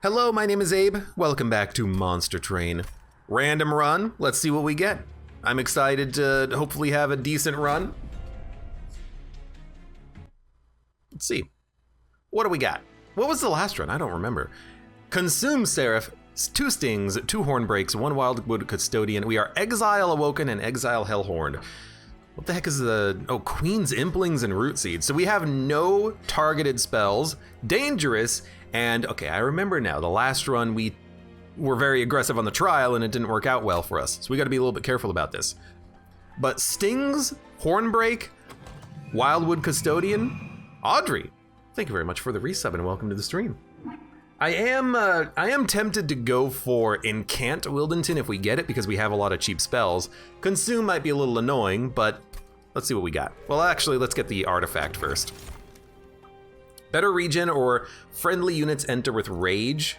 Hello, my name is Abe. Welcome back to Monster Train. Random run, let's see what we get. I'm excited to hopefully have a decent run. Let's see. What do we got? What was the last run? I don't remember. Consume Seraph, 2 stings, 2 horn breaks, 1 wildwood custodian. We are Exile Awoken and Exile Hellhorn. What the heck is the... Oh, Queen's Implings and Root Seed. So we have no targeted spells, dangerous, and okay, I remember now. The last run we were very aggressive on the trial and it didn't work out well for us. So we gotta be a little bit careful about this. But Stings, Hornbreak, Wildwood Custodian, Audrey, thank you very much for the resub and welcome to the stream. I am tempted to go for Incant Wildenton if we get it because we have a lot of cheap spells. Consume might be a little annoying, but let's see what we got. Well, actually, let's get the artifact first. Better regen or friendly units enter with rage.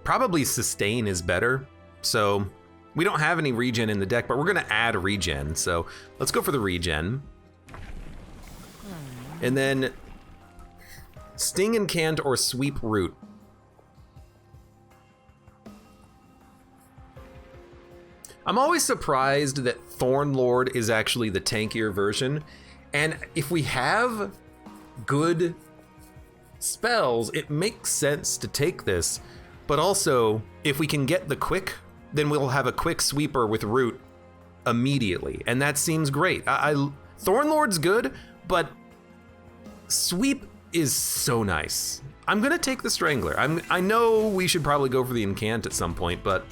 Probably sustain is better. So we don't have any regen in the deck, but we're gonna add regen. So let's go for the regen. And then Sting Incant or Sweep Root. I'm always surprised that Thornlord is actually the tankier version. And if we have good spells, it makes sense to take this. But also, if we can get the quick, then we'll have a quick sweeper with Root immediately. And that seems great. Thornlord's good, but Sweep is so nice. I'm gonna take the Strangler. I know we should probably go for the Incant at some point, but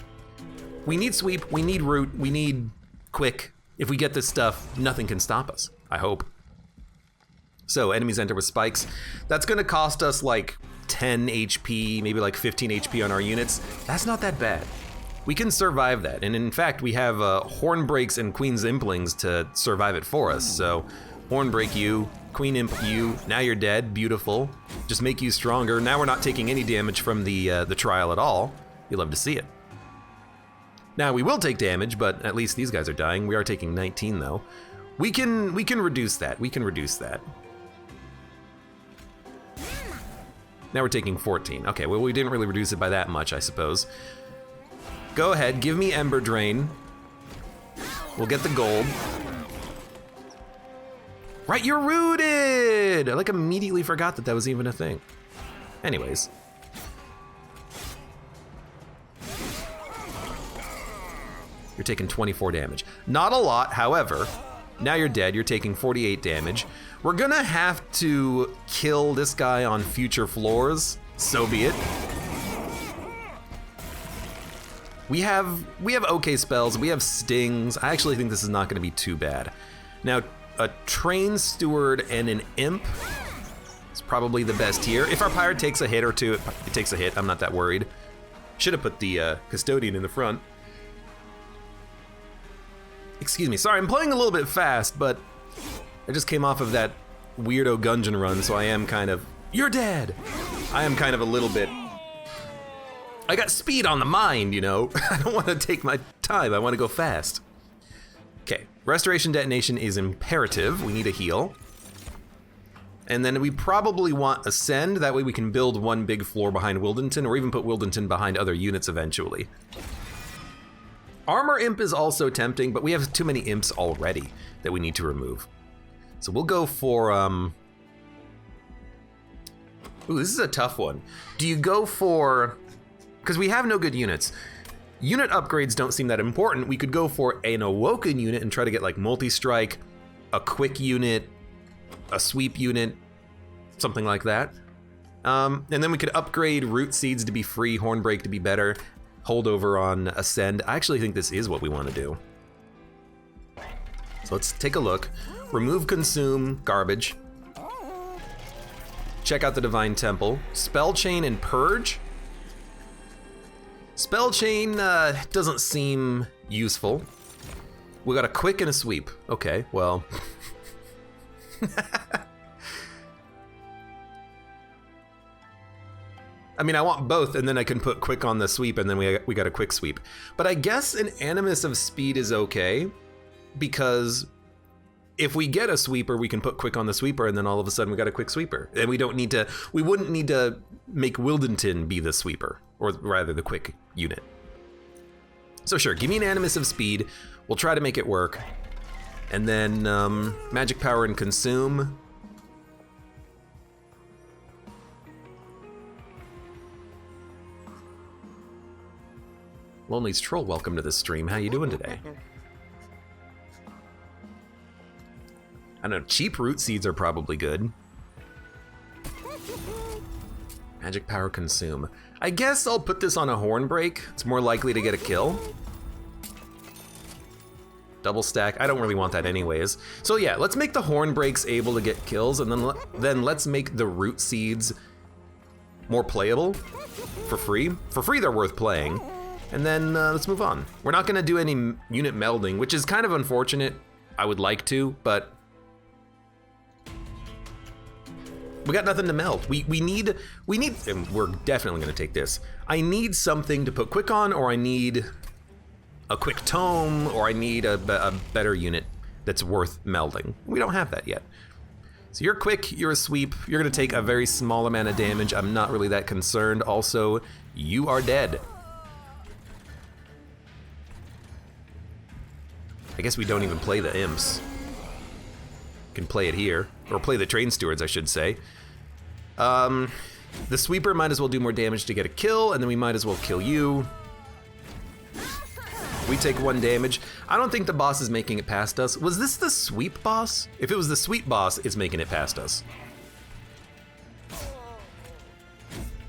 we need Sweep, we need Root, we need Quick. If we get this stuff, nothing can stop us, I hope. So enemies enter with spikes. That's gonna cost us like 10 HP, maybe like 15 HP on our units. That's not that bad. We can survive that. And in fact, we have Hornbreaks and Queen's Implings to survive it for us. So Hornbreak you, Queen Imp you, now you're dead, beautiful. Just make you stronger. Now we're not taking any damage from the trial at all. You love to see it. Now we will take damage, but at least these guys are dying. We are taking 19 though. We can reduce that. We can reduce that. Now we're taking 14. Okay, well we didn't really reduce it by that much, I suppose. Go ahead, give me Ember Drain. We'll get the gold. Right, you're rooted! I like immediately forgot that that was even a thing. Anyways. You're taking 24 damage. Not a lot, however. Now you're dead, you're taking 48 damage. We're gonna have to kill this guy on future floors, so be it. We have okay spells, we have stings. I actually think this is not gonna be too bad. Now, a Train Steward and an Imp is probably the best here. If our pirate takes a hit or two, it takes a hit, I'm not that worried. Should have put the Custodian in the front. Excuse me, sorry, I'm playing a little bit fast, but I just came off of that weirdo Gungeon run, so I am kind of, you're dead! I am kind of a little bit, I got speed on the mind, you know? I don't want to take my time, I want to go fast. Okay, Restoration Detonation is imperative, we need a heal. And then we probably want Ascend, that way we can build one big floor behind Wildenton, or even put Wildenton behind other units eventually. Armor Imp is also tempting, but we have too many Imps already that we need to remove. So we'll go for, ooh, this is a tough one. Do you go for, because we have no good units. Unit upgrades don't seem that important. We could go for an Awoken unit and try to get like multi-strike, a quick unit, a sweep unit, something like that. And then we could upgrade Root Seeds to be free, Hornbreak to be better, holdover on Ascend. I actually think this is what we want to do. So let's take a look. Remove Consume, garbage. Check out the Divine Temple. Spell Chain and Purge. Spell Chain doesn't seem useful. We got a Quick and a Sweep. Okay, well. I mean, I want both, and then I can put Quick on the Sweep, and then we got a Quick Sweep. But I guess an Animus of Speed is okay, because if we get a sweeper, we can put quick on the sweeper, and then all of a sudden we got a quick sweeper. And we wouldn't need to make Wildington be the sweeper, or rather the quick unit. So sure, give me an Animus of speed. We'll try to make it work. And then magic power and consume. Lonely's Troll, welcome to the stream. How you doing today? I don't know, cheap root seeds are probably good. Magic power consume. I guess I'll put this on a horn break. It's more likely to get a kill. Double stack, I don't really want that anyways. So yeah, let's make the horn breaks able to get kills, and then let's make the root seeds more playable for free. For free, they're worth playing. And then let's move on. We're not gonna do any unit melding, which is kind of unfortunate. I would like to, but we got nothing to meld. We need, and we're definitely gonna take this. I need something to put quick on, or I need a quick tome, or I need a better unit that's worth melding. We don't have that yet. So you're quick, you're a sweep, you're gonna take a very small amount of damage. I'm not really that concerned. Also, you are dead. I guess we don't even play the imps. Can play it here, or play the train stewards, I should say. The sweeper might as well do more damage to get a kill, and then we might as well kill you. We take 1 damage. I don't think the boss is making it past us. Was this the sweep boss? If it was the sweep boss, it's making it past us.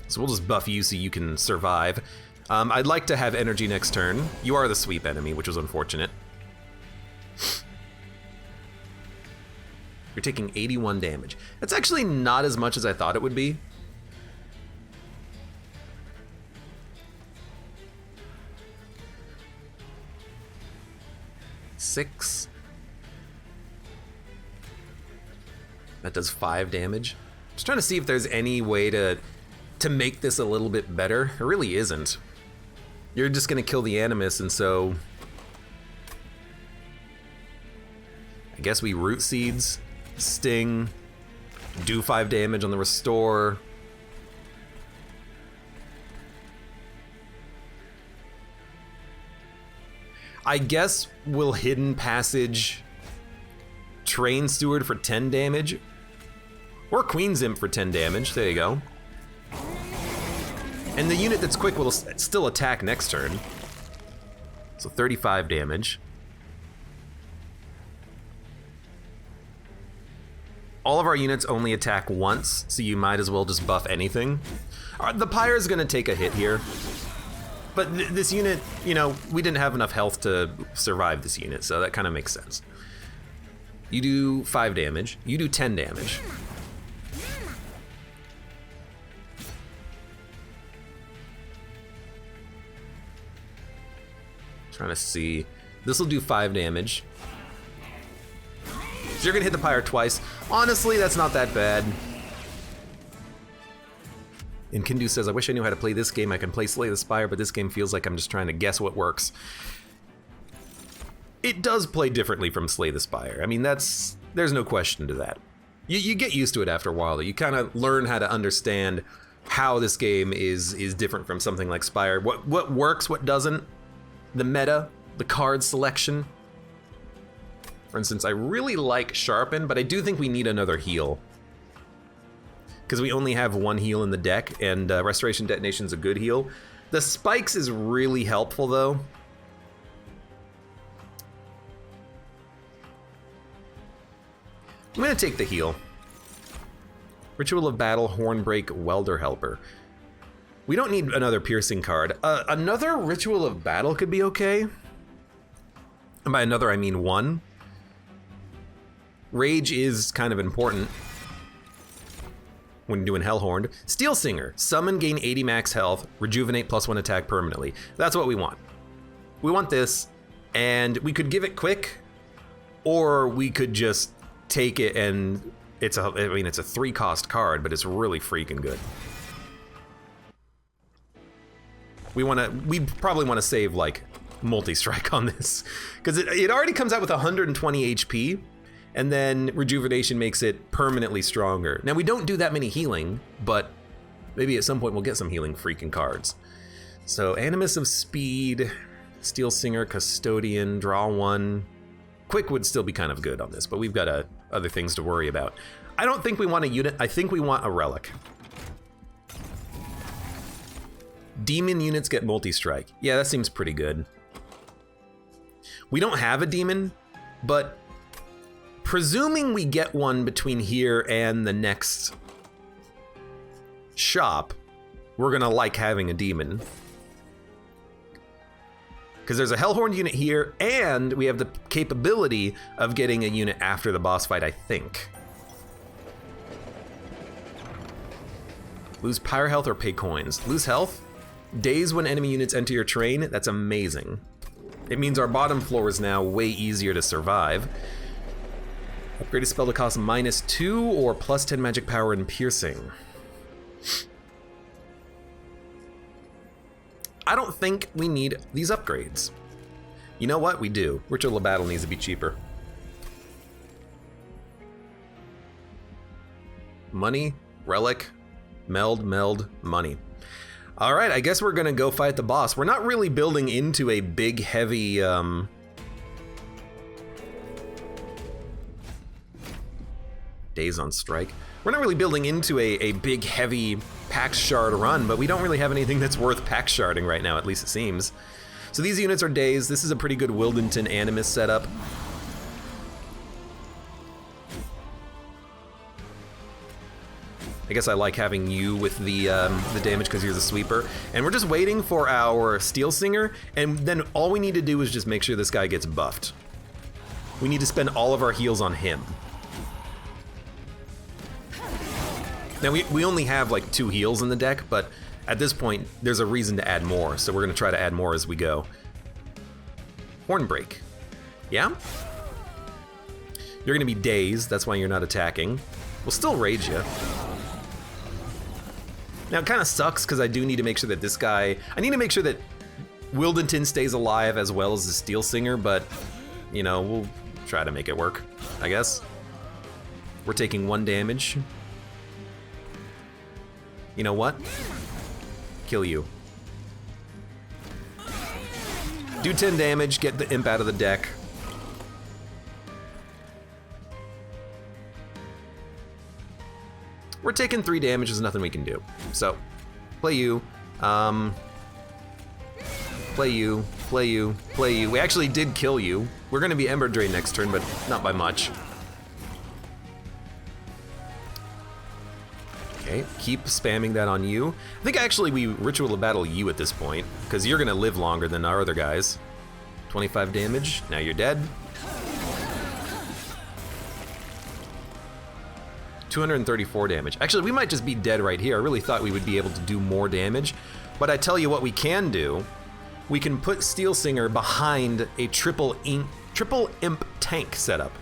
So we'll just buff you so you can survive. I'd like to have energy next turn. You are the sweep enemy, which was unfortunate. You're taking 81 damage. That's actually not as much as I thought it would be. Six. That does 5 damage. Just trying to see if there's any way to make this a little bit better. There really isn't. You're just gonna kill the Animus, and so I guess we root seeds, sting, do 5 damage on the restore. I guess we'll hidden passage train steward for 10 damage, or Queen's Imp for 10 damage. There you go. And the unit that's quick will still attack next turn. So 35 damage. All of our units only attack once, so you might as well just buff anything. The Pyre is gonna take a hit here. But this unit, you know, we didn't have enough health to survive this unit, so that kind of makes sense. You do 5 damage, you do 10 damage. Trying to see, this will do 5 damage. So you're gonna hit the Pyre twice. Honestly, that's not that bad. And Kindu says, I wish I knew how to play this game. I can play Slay the Spire, but this game feels like I'm just trying to guess what works. It does play differently from Slay the Spire. I mean, there's no question to that. You get used to it after a while, though. You kind of learn how to understand how this game is different from something like Spire. What works, what doesn't, the meta, the card selection. For instance, I really like Sharpen, but I do think we need another heal. Because we only have 1 heal in the deck, and Restoration Detonation's a good heal. The Spikes is really helpful, though. I'm gonna take the heal. Ritual of Battle, Hornbreak, Welder Helper. We don't need another piercing card. Another Ritual of Battle could be okay. And by another, I mean 1. Rage is kind of important when doing Hellhorned. Steel Singer, summon, gain 80 max health, rejuvenate +1 attack permanently. That's what we want. We want this, and we could give it quick, or we could just take it and it's a 3-cost card, but it's really freaking good. We probably want to save like multi-strike on this, because it already comes out with 120 HP, And then rejuvenation makes it permanently stronger. Now we don't do that many healing, but maybe at some point we'll get some healing freaking cards. So Animus of Speed, Steel Singer, Custodian, draw 1. Quick would still be kind of good on this, but we've got other things to worry about. I don't think we want a unit, I think we want a relic. Demon units get multi-strike. Yeah, that seems pretty good. We don't have a demon, but presuming we get one between here and the next shop, we're gonna like having a demon. Because there's a Hellhorn unit here, and we have the capability of getting a unit after the boss fight, I think. Lose Pyre Health or pay coins? Lose health? Days when enemy units enter your train? That's amazing. It means our bottom floor is now way easier to survive. Upgrade a spell to cost -2 or +10 magic power and piercing. I don't think we need these upgrades. You know what? We do. Ritual of Battle needs to be cheaper. Money, relic, meld, money. All right, I guess we're gonna go fight the boss. We're not really building into a big, heavy, Days on strike. We're not really building into a big, heavy Pax Shard run, but we don't really have anything that's worth Pax Sharding right now, at least it seems. So these units are days. This is a pretty good Wildington Animus setup. I guess I like having you with the damage because you're the sweeper. And we're just waiting for our Steel Singer, and then all we need to do is just make sure this guy gets buffed. We need to spend all of our heals on him. Now we only have like 2 heals in the deck, but at this point there's a reason to add more, so we're gonna try to add more as we go. Hornbreak. Yeah? You're gonna be dazed, that's why you're not attacking. We'll still rage you. Now it kind of sucks because I do need to make sure that this guy, I need to make sure that Wildington stays alive as well as the Steel Singer, but you know, we'll try to make it work, I guess. We're taking 1 damage. You know what? Kill you. Do 10 damage, get the imp out of the deck. We're taking 3 damage, there's nothing we can do. So, play you. Play you, play you, play you. We actually did kill you. We're gonna be Ember Drain next turn, but not by much. Okay, keep spamming that on you. I think actually we Ritual of Battle you at this point, because you're gonna live longer than our other guys. 25 damage, now you're dead. 234 damage. Actually, we might just be dead right here. I really thought we would be able to do more damage, but I tell you what we can do. We can put Steel Singer behind a triple imp tank setup.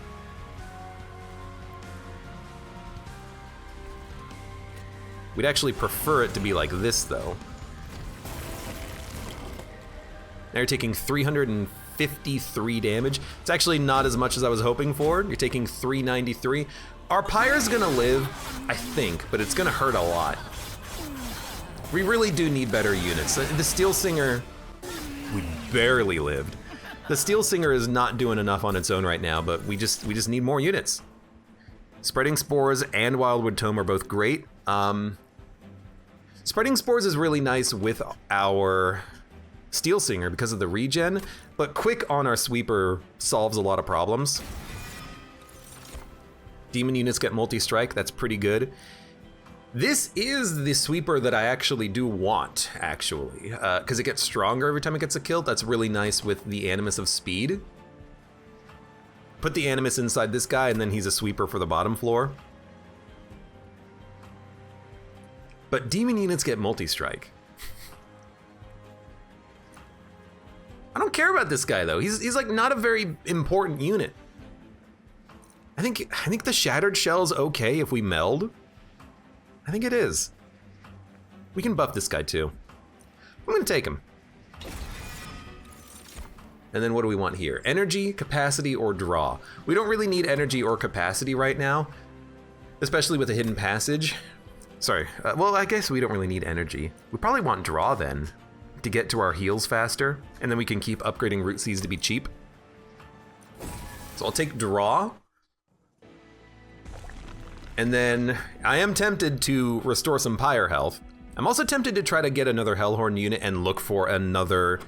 We'd actually prefer it to be like this, though. Now you're taking 353 damage. It's actually not as much as I was hoping for. You're taking 393. Our Pyre's gonna live, I think, but it's gonna hurt a lot. We really do need better units. The Steel Singer, we barely lived. The Steel Singer is not doing enough on its own right now, but we just need more units. Spreading Spores and Wildwood Tome are both great. Spreading Spores is really nice with our Steel Singer because of the regen, but Quick on our Sweeper solves a lot of problems. Demon units get multi-strike, that's pretty good. This is the Sweeper that I actually do want, actually, because it gets stronger every time it gets a kill. That's really nice with the Animus of Speed. Put the Animus inside this guy, and then he's a Sweeper for the bottom floor. But demon units get multi-strike. I don't care about this guy though. He's like not a very important unit. I think the Shattered Shell's okay if we meld. I think it is. We can buff this guy too. I'm gonna take him. And then what do we want here? Energy, capacity, or draw? We don't really need energy or capacity right now, especially with the hidden passage. Sorry, well, I guess we don't really need energy. We probably want draw then, to get to our heals faster, and then we can keep upgrading root seeds to be cheap. So I'll take draw. And then I am tempted to restore some pyre health. I'm also tempted to try to get another Hellhorn unit and look for another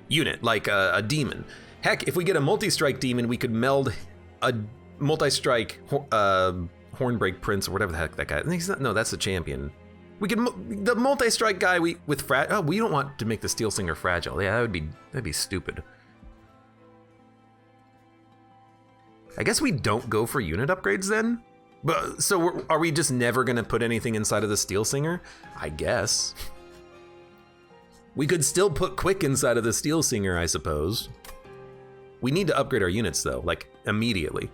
unit, like a demon. Heck, if we get a multi-strike demon, we could meld a multi-strike Hornbreak Prince or whatever the heck that guy. He's not, no, that's the champion. We could the multi-strike guy we don't want to make the Steel Singer fragile. Yeah, that'd be stupid. I guess we don't go for unit upgrades then? But so are we just never gonna put anything inside of the Steel Singer? I guess. We could still put quick inside of the Steel Singer, I suppose. We need to upgrade our units though, like immediately.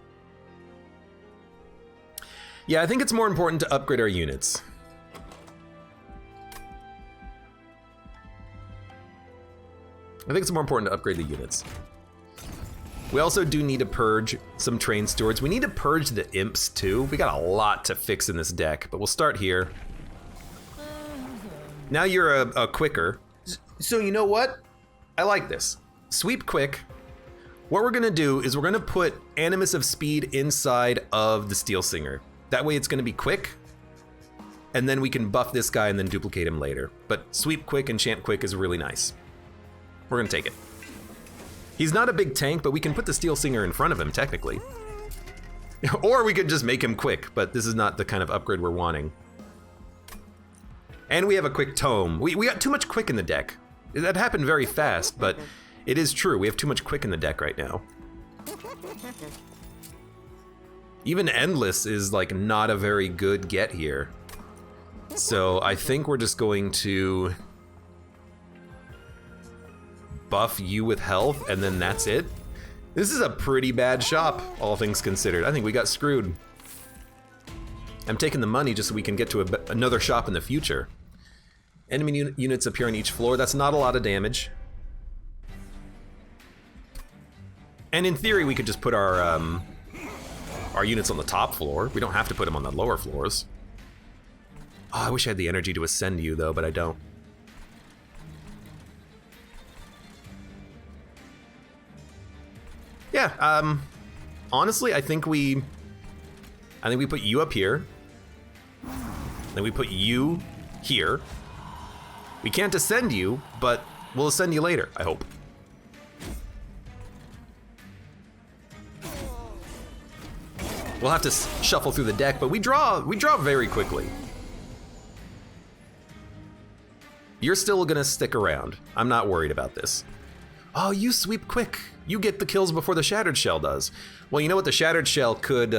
Yeah, I think it's more important to upgrade our units. I think it's more important to upgrade the units. We also do need to purge some train stewards. We need to purge the imps too. We got a lot to fix in this deck, but we'll start here. Now you're a quicker. So you know what? I like this. Sweep quick. What we're gonna do is we're gonna put Animus of Speed inside of the Steel Singer. That way it's gonna be quick, and then we can buff this guy and then duplicate him later. But sweep quick and chant quick is really nice. We're gonna take it. He's not a big tank, but we can put the Steel Singer in front of him, technically. Or we could just make him quick, but this is not the kind of upgrade we're wanting. And we have a quick tome. We got too much quick in the deck. That happened very fast, but it is true. We have too much quick in the deck right now. Even Endless is like not a very good get here. So I think we're just going to buff you with health, and then that's it. This is a pretty bad shop, all things considered. I think we got screwed. I'm taking the money just so we can get to another shop in the future. Enemy units appear on each floor. That's not a lot of damage. And in theory, we could just put our units on the top floor. We don't have to put them on the lower floors. Oh, I wish I had the energy to ascend you, though, but I don't. Yeah, honestly, I think we put you up here. Then we put you here. We can't ascend you, but we'll ascend you later, I hope. We'll have to shuffle through the deck, but we draw very quickly. You're still gonna stick around. I'm not worried about this. Oh, you sweep quick. You get the kills before the Shattered Shell does. Well, you know what? The Shattered Shell could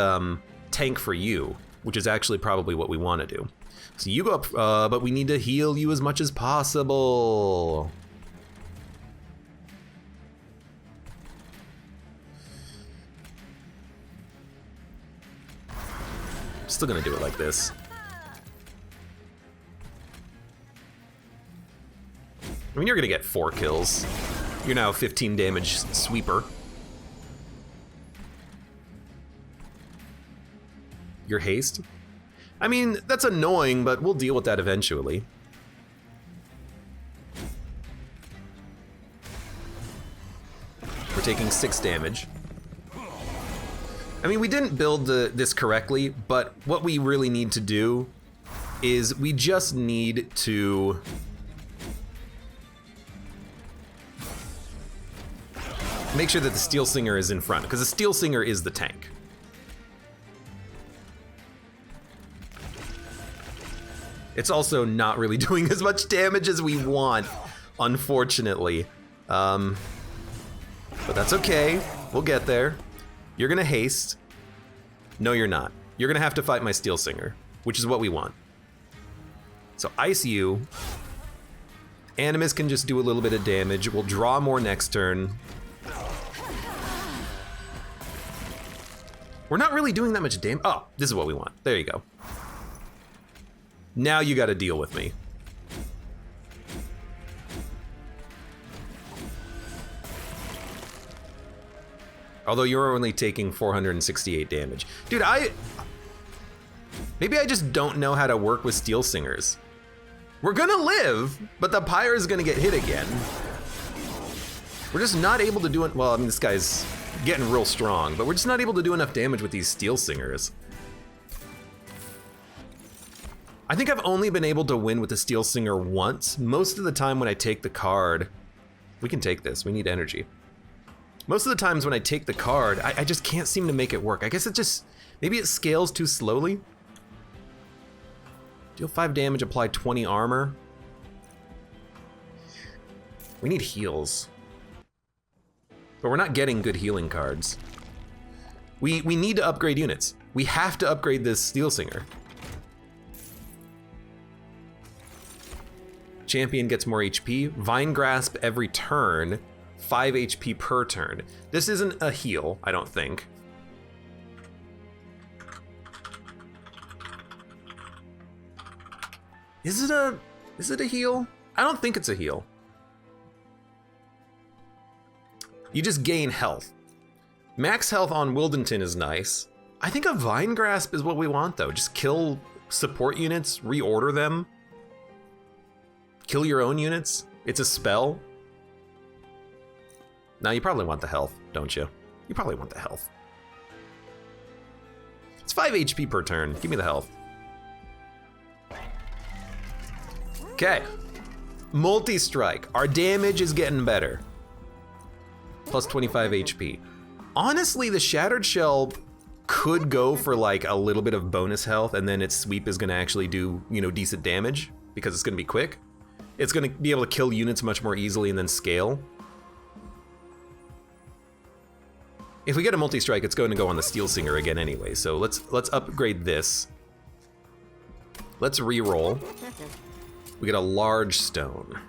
tank for you, which is actually probably what we want to do. So you go up, but we need to heal you as much as possible. Still gonna do it like this. I mean, you're gonna get 4 kills. You're now 15 damage sweeper. Your haste? I mean, that's annoying, but we'll deal with that eventually. We're taking 6 damage. I mean, we didn't build this correctly, but what we really need to do is we just need to make sure that the Steel Singer is in front, because the Steel Singer is the tank. It's also not really doing as much damage as we want, unfortunately. But that's okay, we'll get there. You're gonna haste. No, you're not. You're gonna have to fight my Steel Singer, which is what we want. So ice you. Animus can just do a little bit of damage. We'll draw more next turn. We're not really doing that much damage. Oh, this is what we want. There you go. Now you gotta deal with me. Although you're only taking 468 damage. Dude, maybe I just don't know how to work with Steel Singers. We're gonna live, but the pyre is gonna get hit again. We're just not able to do it. Well, I mean, this guy's getting real strong, but we're just not able to do enough damage with these Steel Singers. I think I've only been able to win with the Steel Singer once. Most of the time when I take the card, we can take this, we need energy. Most of the times when I take the card, I just can't seem to make it work. I guess it just, maybe it scales too slowly. Deal 5 damage, apply 20 armor. We need heals. But we're not getting good healing cards. We need to upgrade units. We have to upgrade this Steel Singer. Champion gets more HP. Vine Grasp every turn. 5 HP per turn. This isn't a heal, I don't think. Is it a heal? I don't think it's a heal. You just gain health. Max health on Wildenton is nice. I think a Vine Grasp is what we want though. Just kill support units, reorder them. Kill your own units. It's a spell. Now you probably want the health, don't you? You probably want the health. It's 5 HP per turn. Give me the health. Okay. Multi-strike. Our damage is getting better. Plus 25 HP. Honestly, the Shattered Shell could go for like a little bit of bonus health, and then its sweep is gonna actually do, you know, decent damage because it's gonna be quick. It's gonna be able to kill units much more easily and then scale. If we get a multi-strike, it's going to go on the Steel Singer again anyway, so let's upgrade this. Let's re-roll. We get a large stone.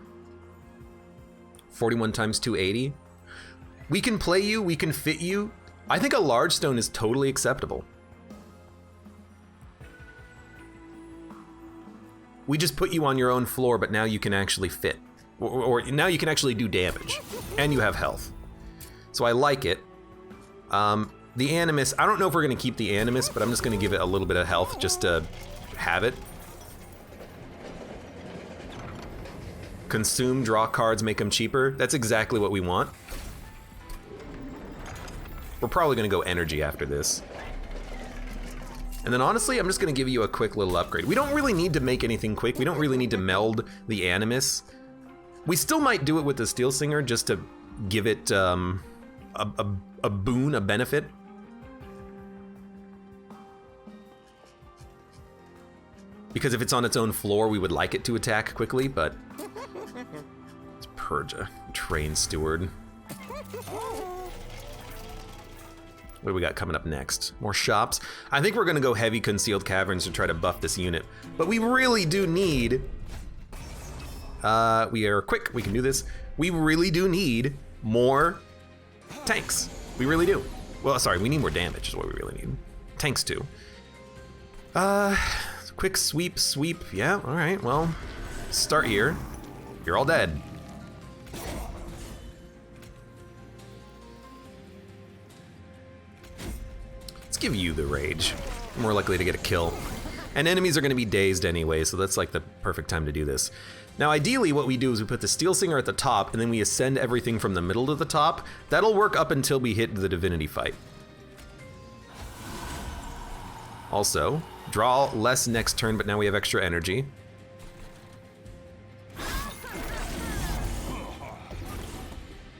41 times 280. We can play you, we can fit you. I think a large stone is totally acceptable. We just put you on your own floor, but now you can actually fit. Or now you can actually do damage. And you have health. So I like it. The Animus, I don't know if we're gonna keep the Animus, but I'm just gonna give it a little bit of health just to have it. Consume, draw cards, make them cheaper. That's exactly what we want. We're probably gonna go energy after this. And then honestly, I'm just gonna give you a quick little upgrade. We don't really need to make anything quick. We don't really need to meld the Animus. We still might do it with the Steel Singer just to give it a boon, a benefit. Because if it's on its own floor, we would like it to attack quickly, but it's Purja, Train Steward. What do we got coming up next? More shops. I think we're gonna go heavy Concealed Caverns to try to buff this unit, but we really do need, we are quick, we can do this. We really do need more tanks. We really do. Well, sorry, we need more damage is what we really need. Tanks too. Quick sweep. Yeah, all right, well, start here. You're all dead. Let's give you the rage. More likely to get a kill. And enemies are gonna be dazed anyway, so that's like the perfect time to do this. Now ideally what we do is we put the Steel Singer at the top and then we ascend everything from the middle to the top. That'll work up until we hit the Divinity fight. Also, draw less next turn, but now we have extra energy.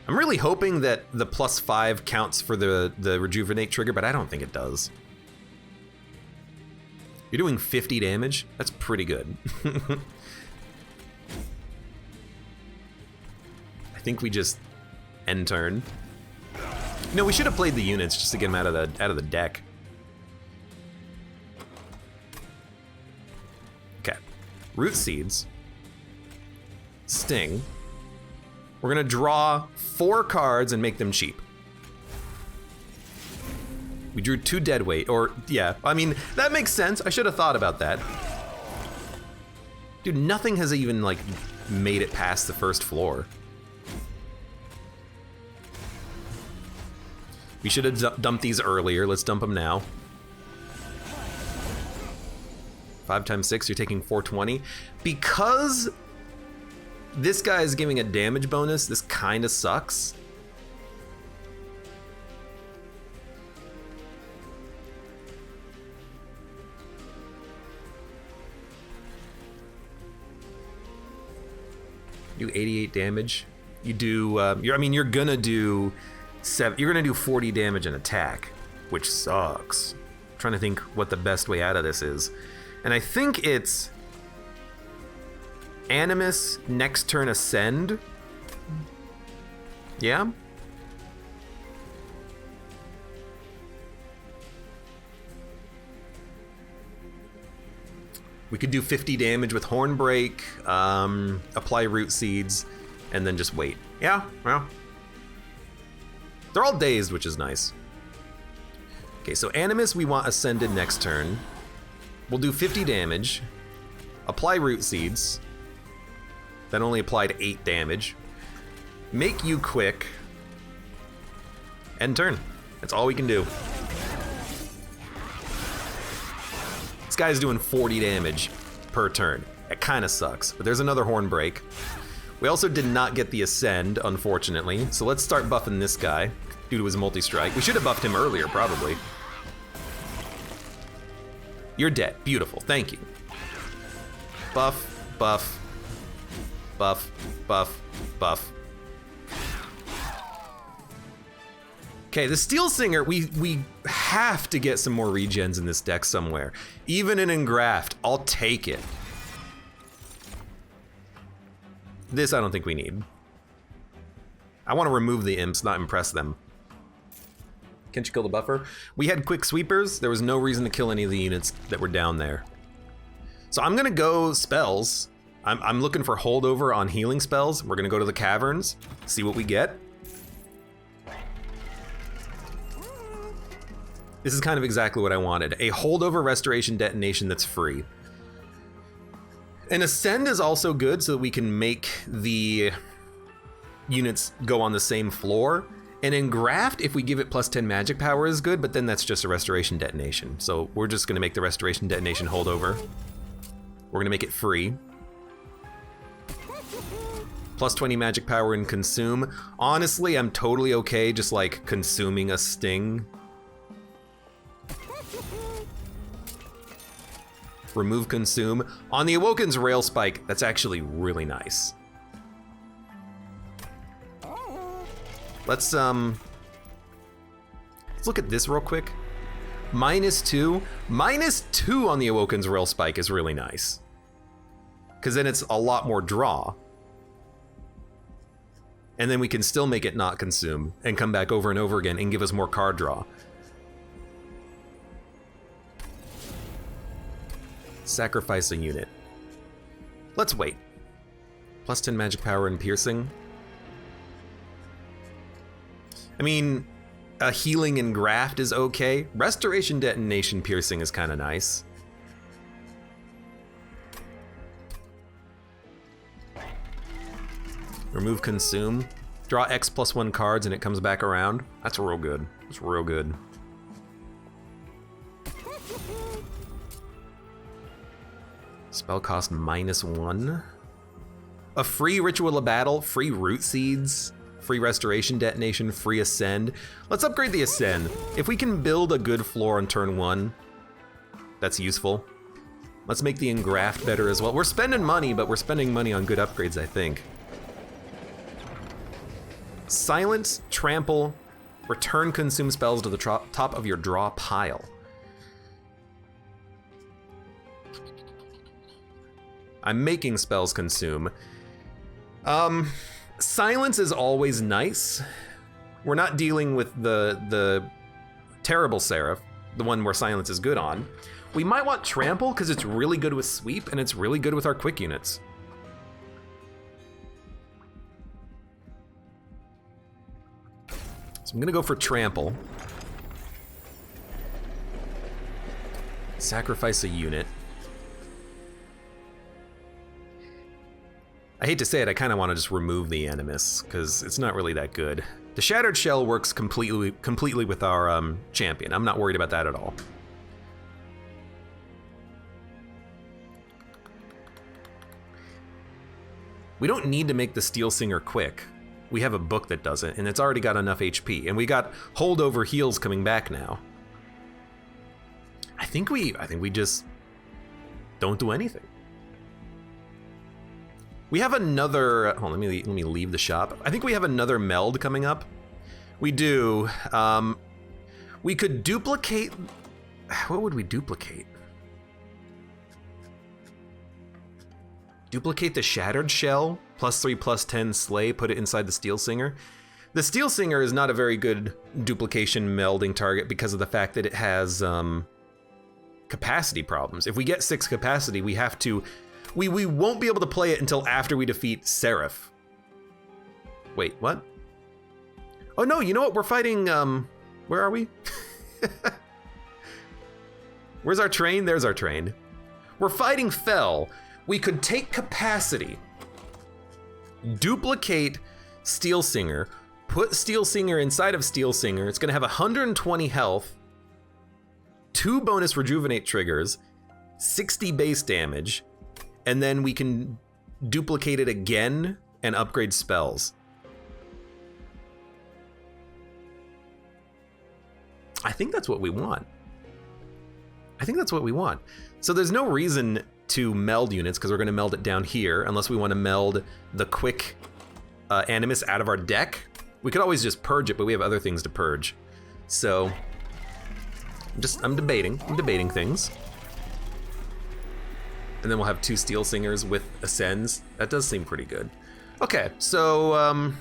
I'm really hoping that the +5 counts for the Rejuvenate trigger, but I don't think it does. You're doing 50 damage? That's pretty good. I think we just end turn. No, we should have played the units just to get them out of the deck. Okay. Root Seeds. Sting. We're gonna draw 4 cards and make them cheap. We drew 2 Deadweight, or yeah, I mean, that makes sense. I should have thought about that. Dude, nothing has even like made it past the first floor. We should have dumped these earlier. Let's dump them now. 5 times 6, you're taking 420. Because this guy is giving a damage bonus, this kind of sucks. Do 88 damage. You do, you're gonna do 40 damage and attack, which sucks. I'm trying to think what the best way out of this is. And I think it's Animus, next turn Ascend. Yeah? We could do 50 damage with Hornbreak, apply Root Seeds, and then just wait. Yeah, well. They're all dazed, which is nice. Okay, so Animus we want Ascended next turn. We'll do 50 damage, apply Root Seeds, that only applied 8 damage, make you quick, end turn. That's all we can do. This guy's doing 40 damage per turn. It kind of sucks, but there's another Hornbreak. We also did not get the Ascend, unfortunately, so let's start buffing this guy due to his multi-strike. We should have buffed him earlier, probably. You're dead. Beautiful. Thank you. Buff, buff, buff, buff, buff. Okay, the Steel Singer, we have to get some more regens in this deck somewhere. Even in Engraft, I'll take it. This I don't think we need. I want to remove the imps, not impress them. Can't you kill the buffer? We had quick sweepers. There was no reason to kill any of the units that were down there. So I'm gonna go spells. I'm looking for holdover on healing spells. We're gonna go to the caverns, see what we get. This is kind of exactly what I wanted. A holdover restoration detonation that's free. An Ascend is also good so that we can make the units go on the same floor. And in Graft, if we give it plus 10 magic power is good, but then that's just a restoration detonation. So we're just gonna make the restoration detonation holdover. We're gonna make it free. Plus 20 magic power and consume. Honestly, I'm totally okay just like consuming a sting. Remove consume. On the Awoken's Rail Spike, that's actually really nice. Let's look at this real quick. -2. -2 on the Awoken's Rail Spike is really nice. Because then it's a lot more draw. And then we can still make it not consume and come back over and over again and give us more card draw. Sacrifice a unit. Let's wait. Plus 10 magic power and piercing. I mean, a healing and graft is okay. Restoration detonation piercing is kind of nice. Remove consume. Draw X +1 cards and it comes back around. That's real good. That's real good. Spell cost -1. A free Ritual of Battle, free Root Seeds, free Restoration Detonation, free Ascend. Let's upgrade the Ascend. If we can build a good floor on turn 1, that's useful. Let's make the Engraft better as well. We're spending money, but we're spending money on good upgrades, I think. Silence, Trample, return consume spells to the top of your draw pile. I'm making spells consume. Silence is always nice. We're not dealing with the terrible Seraph, the one where silence is good on. We might want Trample because it's really good with sweep and it's really good with our quick units. So I'm gonna go for Trample. Sacrifice a unit. I hate to say it, I kind of want to just remove the Animus, because it's not really that good. The Shattered Shell works completely with our champion. I'm not worried about that at all. We don't need to make the Steel Singer quick. We have a book that does it, and it's already got enough HP. And we got holdover heals coming back now. I think we just don't do anything. We have another. Hold on, let me leave the shop. I think we have another meld coming up. We do. We could duplicate. What would we duplicate? Duplicate the Shattered Shell, +3/+10 Slay, put it inside the Steel Singer. The Steel Singer is not a very good duplication melding target because of the fact that it has capacity problems. If we get 6 capacity, we have to... We won't be able to play it until after we defeat Seraph. Wait, what? Oh no, you know what? We're fighting, where are we? Where's our train? There's our train. We're fighting Fell. We could take capacity, duplicate Steel Singer, put Steel Singer inside of Steel Singer. It's gonna have 120 health, 2 bonus rejuvenate triggers, 60 base damage, and then we can duplicate it again and upgrade spells. I think that's what we want. I think that's what we want. So there's no reason to meld units because we're going to meld it down here unless we want to meld the quick Animus out of our deck. We could always just purge it, but we have other things to purge. So I'm debating things. And then we'll have 2 Steel Singers with Ascends. That does seem pretty good. Okay, so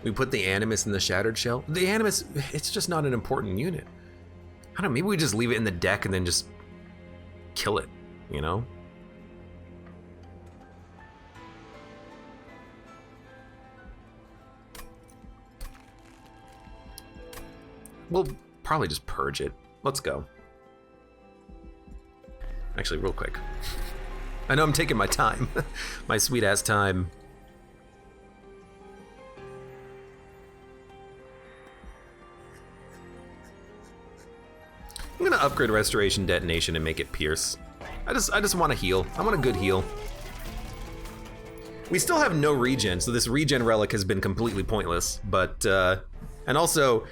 we put the Animus in the Shattered Shell. The Animus, it's just not an important unit. I don't know, maybe we just leave it in the deck and then just kill it, you know? We'll probably just purge it. Let's go. Actually, real quick. I know I'm taking my time. My sweet ass time. I'm gonna upgrade Restoration Detonation and make it Pierce. I just want to heal. I want a good heal. We still have no regen, so this regen relic has been completely pointless. But and also,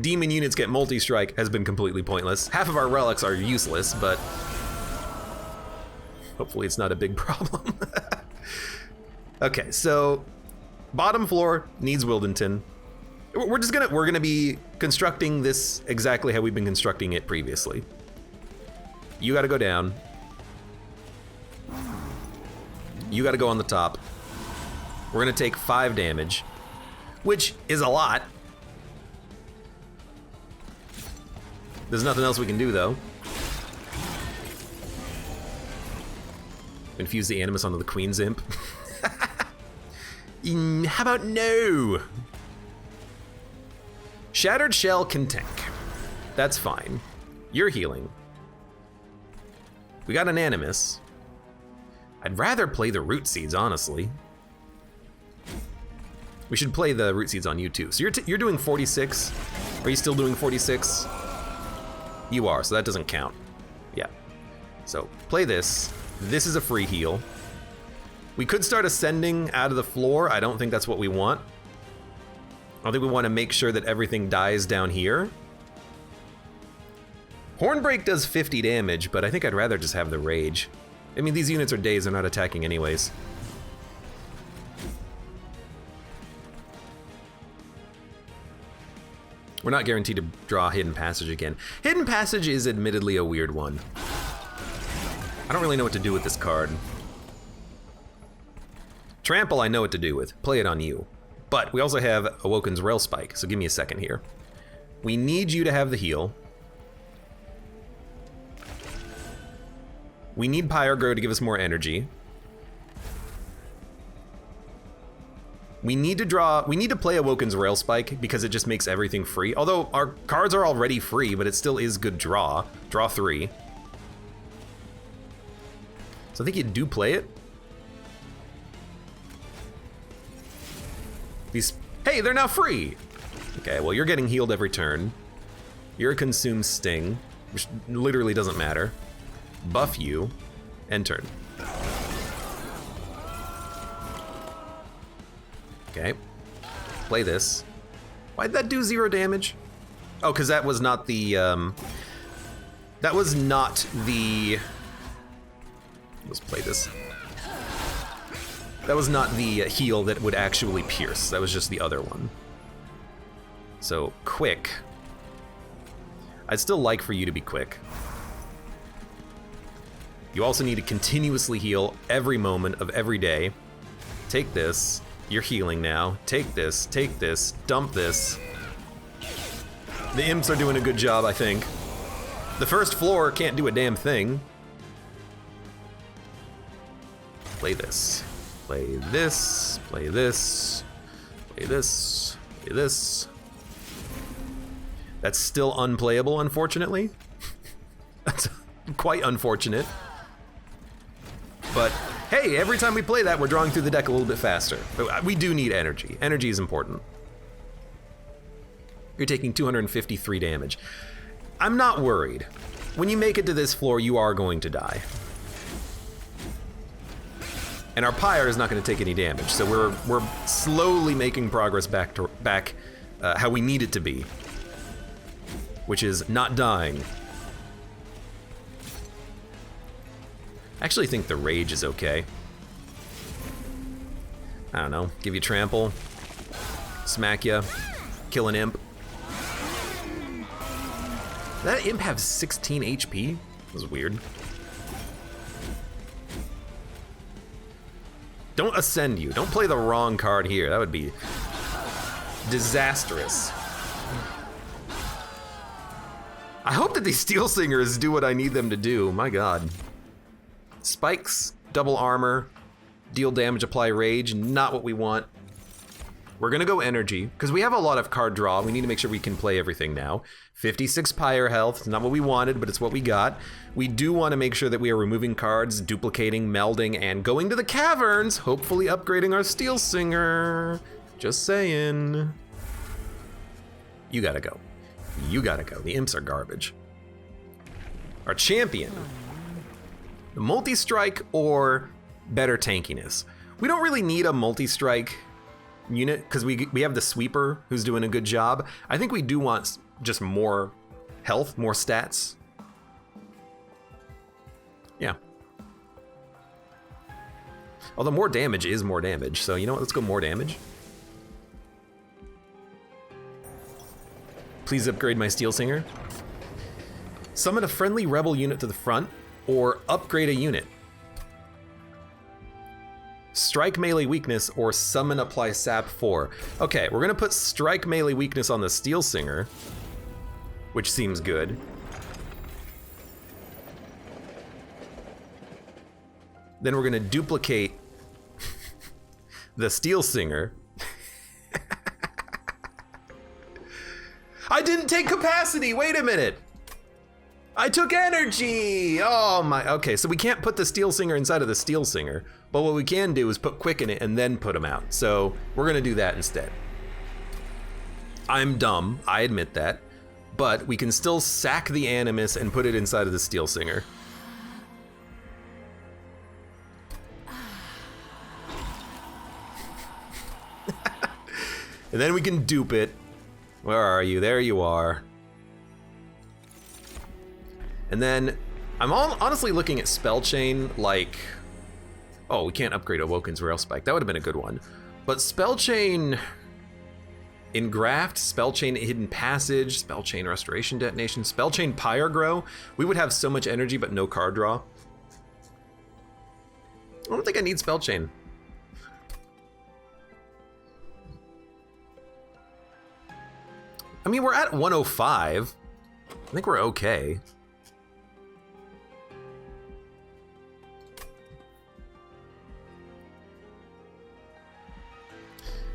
demon units get multi-strike has been completely pointless. Half of our relics are useless, but hopefully it's not a big problem. Okay, so bottom floor needs Wildington. We're gonna be constructing this exactly how we've been constructing it previously. You gotta go down. You gotta go on the top. We're gonna take 5 damage, which is a lot. There's nothing else we can do though. Infuse the Animus onto the Queen's Imp. How about no? Shattered Shell can tank. That's fine. You're healing. We got an Animus. I'd rather play the Root Seeds, honestly. We should play the Root Seeds on you too. So you're doing 46. Are you still doing 46? You are, so that doesn't count. Yeah. So play this. This is a free heal. We could start ascending out of the floor. I don't think that's what we want. I think we want to make sure that everything dies down here. Hornbreak does 50 damage, but I think I'd rather just have the Rage. I mean, these units are days, they're not attacking anyways. We're not guaranteed to draw Hidden Passage again. Hidden Passage is admittedly a weird one. I don't really know what to do with this card. Trample I know what to do with. Play it on you. But we also have Awoken's Rail Spike, so give me a second here. We need you to have the heal. We need Pyrogrow to give us more energy. We need to play Awoken's Rail Spike because it just makes everything free. Although our cards are already free, but it still is good draw. Draw 3. So I think you do play it. These, hey, they're now free. Okay, well, you're getting healed every turn. You're a consume sting, which literally doesn't matter. Buff you, end turn. Okay, play this. Why'd that do 0 damage? Oh, because that was not the, let's play this. That was not the heal that would actually pierce. That was just the other one. So, quick. I'd still like for you to be quick. You also need to continuously heal every moment of every day. Take this. You're healing now. Take this, dump this. The imps are doing a good job, I think. The first floor can't do a damn thing. Play this. Play this. Play this. Play this. Play this. That's still unplayable, unfortunately. That's quite unfortunate. But hey, every time we play that, we're drawing through the deck a little bit faster. But we do need energy. Energy is important. You're taking 253 damage. I'm not worried. When you make it to this floor, you are going to die. And our pyre is not going to take any damage, so we're slowly making progress back how we need it to be, which is not dying. I actually think the rage is okay. I don't know, give you trample, smack ya, kill an imp. Did that imp have 16 HP? That was weird. Don't ascend you. Don't play the wrong card here. That would be disastrous. I hope that these Steel Singers do what I need them to do. My god. Spikes, double armor, deal damage, apply rage. Not what we want. We're gonna go energy, because we have a lot of card draw. We need to make sure we can play everything now. 56 pyre health, it's not what we wanted, but it's what we got. We do want to make sure that we are removing cards, duplicating, melding, and going to the caverns, hopefully upgrading our Steel Singer. Just saying. You gotta go. You gotta go. The imps are garbage. Our champion. The multi-strike or better tankiness. We don't really need a multi-strike unit because we have the sweeper who's doing a good job. I think we do want just more health, more stats. Yeah. Although more damage is more damage, so you know what, let's go more damage. Please upgrade my Steel Singer. Summon a friendly rebel unit to the front or upgrade a unit. Strike melee weakness or summon apply sap 4. Okay, we're gonna put strike melee weakness on the Steel Singer, which seems good. Then we're gonna duplicate the Steel Singer. I didn't take capacity, wait a minute. I took energy! Oh my, okay, so we can't put the Steel Singer inside of the Steel Singer, but what we can do is put quick in it and then put them out. So we're gonna do that instead. I'm dumb, I admit that, but we can still sack the Animus and put it inside of the Steel Singer. And then we can dupe it. Where are you? There you are. And then I'm honestly looking at Spell Chain like, oh, we can't upgrade Awoken's Rail Spike. That would have been a good one. But Spell Chain Engraft, Spell Chain Hidden Passage, Spell Chain Restoration Detonation, Spell Chain Pyre Grow, we would have so much energy but no card draw. I don't think I need Spell Chain. I mean, we're at 105. I think we're okay.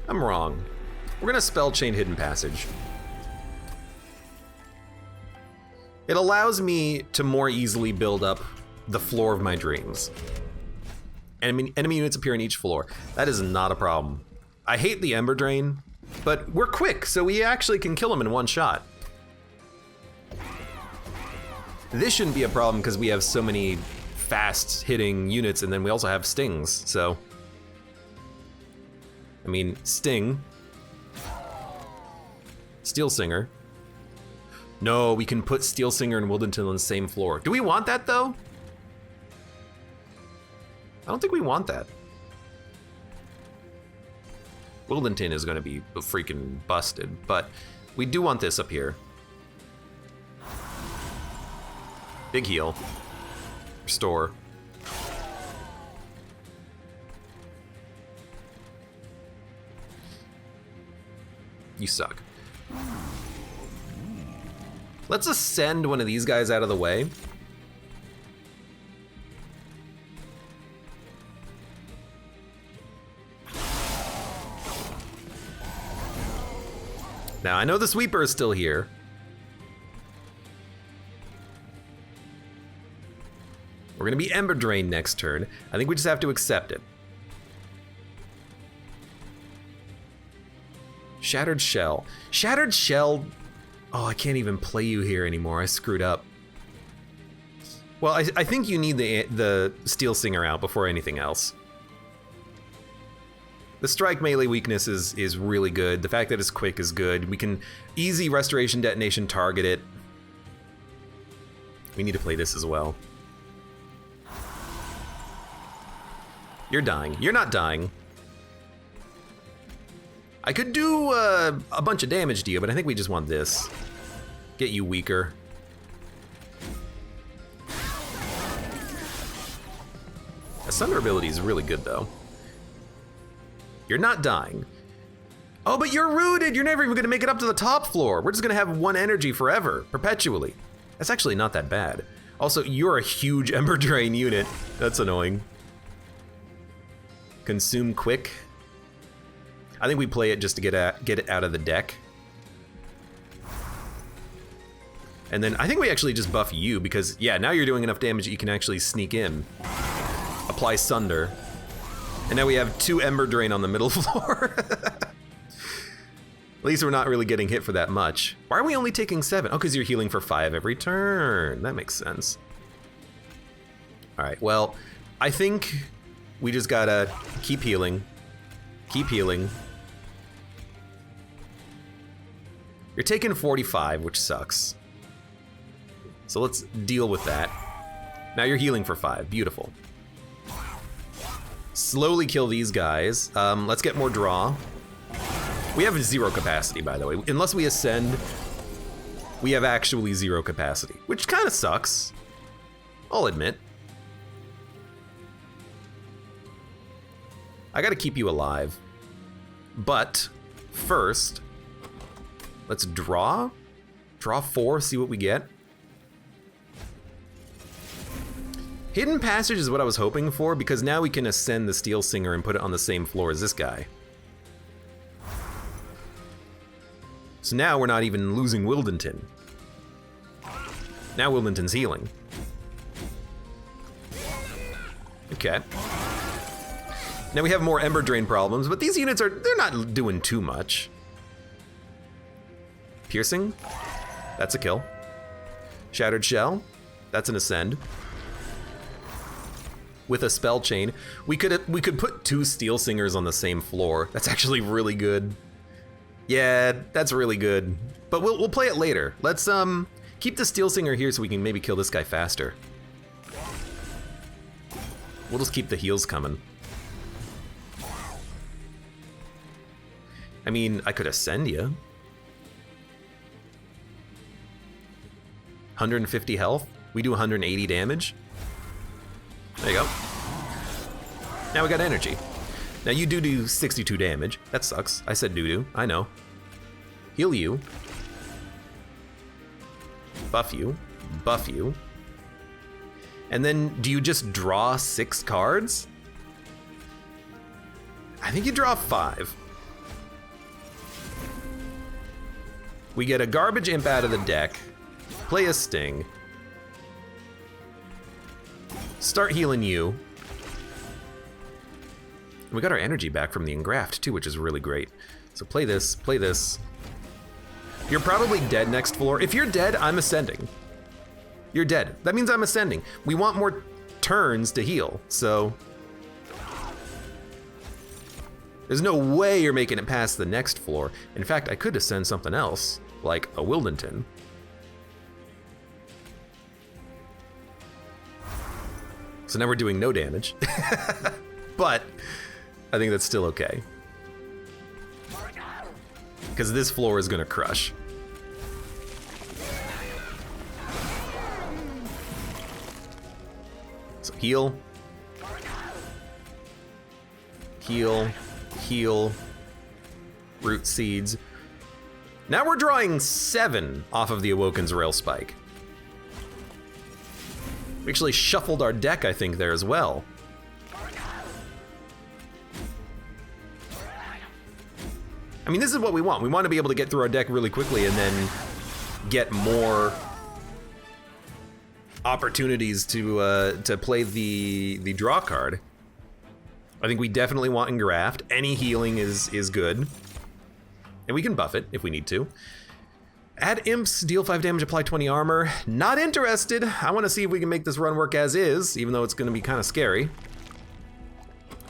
I'm wrong. We're gonna Spell Chain Hidden Passage. It allows me to more easily build up the floor of my dreams. Enemy units appear on each floor. That is not a problem. I hate the Ember Drain, but we're quick, so we actually can kill them in one shot. This shouldn't be a problem because we have so many fast hitting units, and then we also have stings, so. I mean, Sting. Steel Singer. No, we can put Steel Singer and Wildenton on the same floor. Do we want that though? I don't think we want that. Wildenton is gonna be freaking busted, but we do want this up here. Big heal. Restore. You suck. Let's ascend one of these guys out of the way. Now, I know the sweeper is still here. We're gonna be Ember Drain next turn. I think we just have to accept it. Shattered Shell. Shattered Shell. Oh, I can't even play you here anymore. I screwed up. Well, I think you need the Steel Singer out before anything else. The strike melee weakness is really good. The fact that it's quick is good. We can easy restoration detonation target it. We need to play this as well. You're dying. You're not dying. I could do a bunch of damage to you, but I think we just want this. Get you weaker. The Sunder ability is really good though. You're not dying. Oh, but you're rooted. You're never even gonna make it up to the top floor. We're just gonna have one energy forever, perpetually. That's actually not that bad. Also, you're a huge Ember Drain unit. That's annoying. Consume quick. I think we play it just to get it out of the deck. And then I think we actually just buff you because, yeah, now you're doing enough damage that you can actually sneak in. Apply Sunder. And now we have 2 Ember Drain on the middle floor. At least we're not really getting hit for that much. Why are we only taking 7? Oh, because you're healing for 5 every turn. That makes sense. All right, well, I think we just gotta keep healing. Keep healing. You're taking 45, which sucks. So let's deal with that. Now you're healing for 5. Beautiful. Slowly kill these guys. Let's get more draw. We have 0 capacity, by the way. Unless we ascend, we have actually 0 capacity, which kind of sucks. I'll admit. I gotta keep you alive. But first, let's draw. Draw 4, see what we get. Hidden Passage is what I was hoping for because now we can ascend the Steel Singer and put it on the same floor as this guy. So now we're not even losing Wildenton. Now Wildenton's healing. Okay. Now we have more Ember Drain problems, but these units they're not doing too much. Piercing, that's a kill. Shattered Shell, that's an ascend. With a spell chain, we could put 2 Steel Singers on the same floor. That's actually really good. Yeah, that's really good. But we'll play it later. Let's keep the Steel Singer here so we can maybe kill this guy faster. We'll just keep the heals coming. I mean, I could ascend you. 150 health. We do 180 damage. There you go. Now we got energy. Now you do 62 damage. That sucks. I said doo-doo. I know. Heal you. Buff you. Buff you. And then do you just draw 6 cards? I think you draw 5. We get a garbage imp out of the deck. Play a sting. Start healing you. And we got our energy back from the engraft too, which is really great. So play this, play this. You're probably dead next floor. If you're dead, I'm ascending. You're dead. That means I'm ascending. We want more turns to heal, so. There's no way you're making it past the next floor. In fact, I could ascend something else, like a Wildington. So now we're doing no damage. But I think that's still okay. Because this floor is gonna crush. So heal. Heal. Heal. Root seeds. Now we're drawing 7 off of the Awoken's Rail Spike. We actually shuffled our deck, I think, there as well. I mean, this is what we want. We want to be able to get through our deck really quickly and then get more opportunities to play the draw card. I think we definitely want Engraft. Any healing is good. And we can buff it if we need to. Add imps, deal 5 damage, apply 20 armor. Not interested. I want to see if we can make this run work as is, even though it's going to be kind of scary.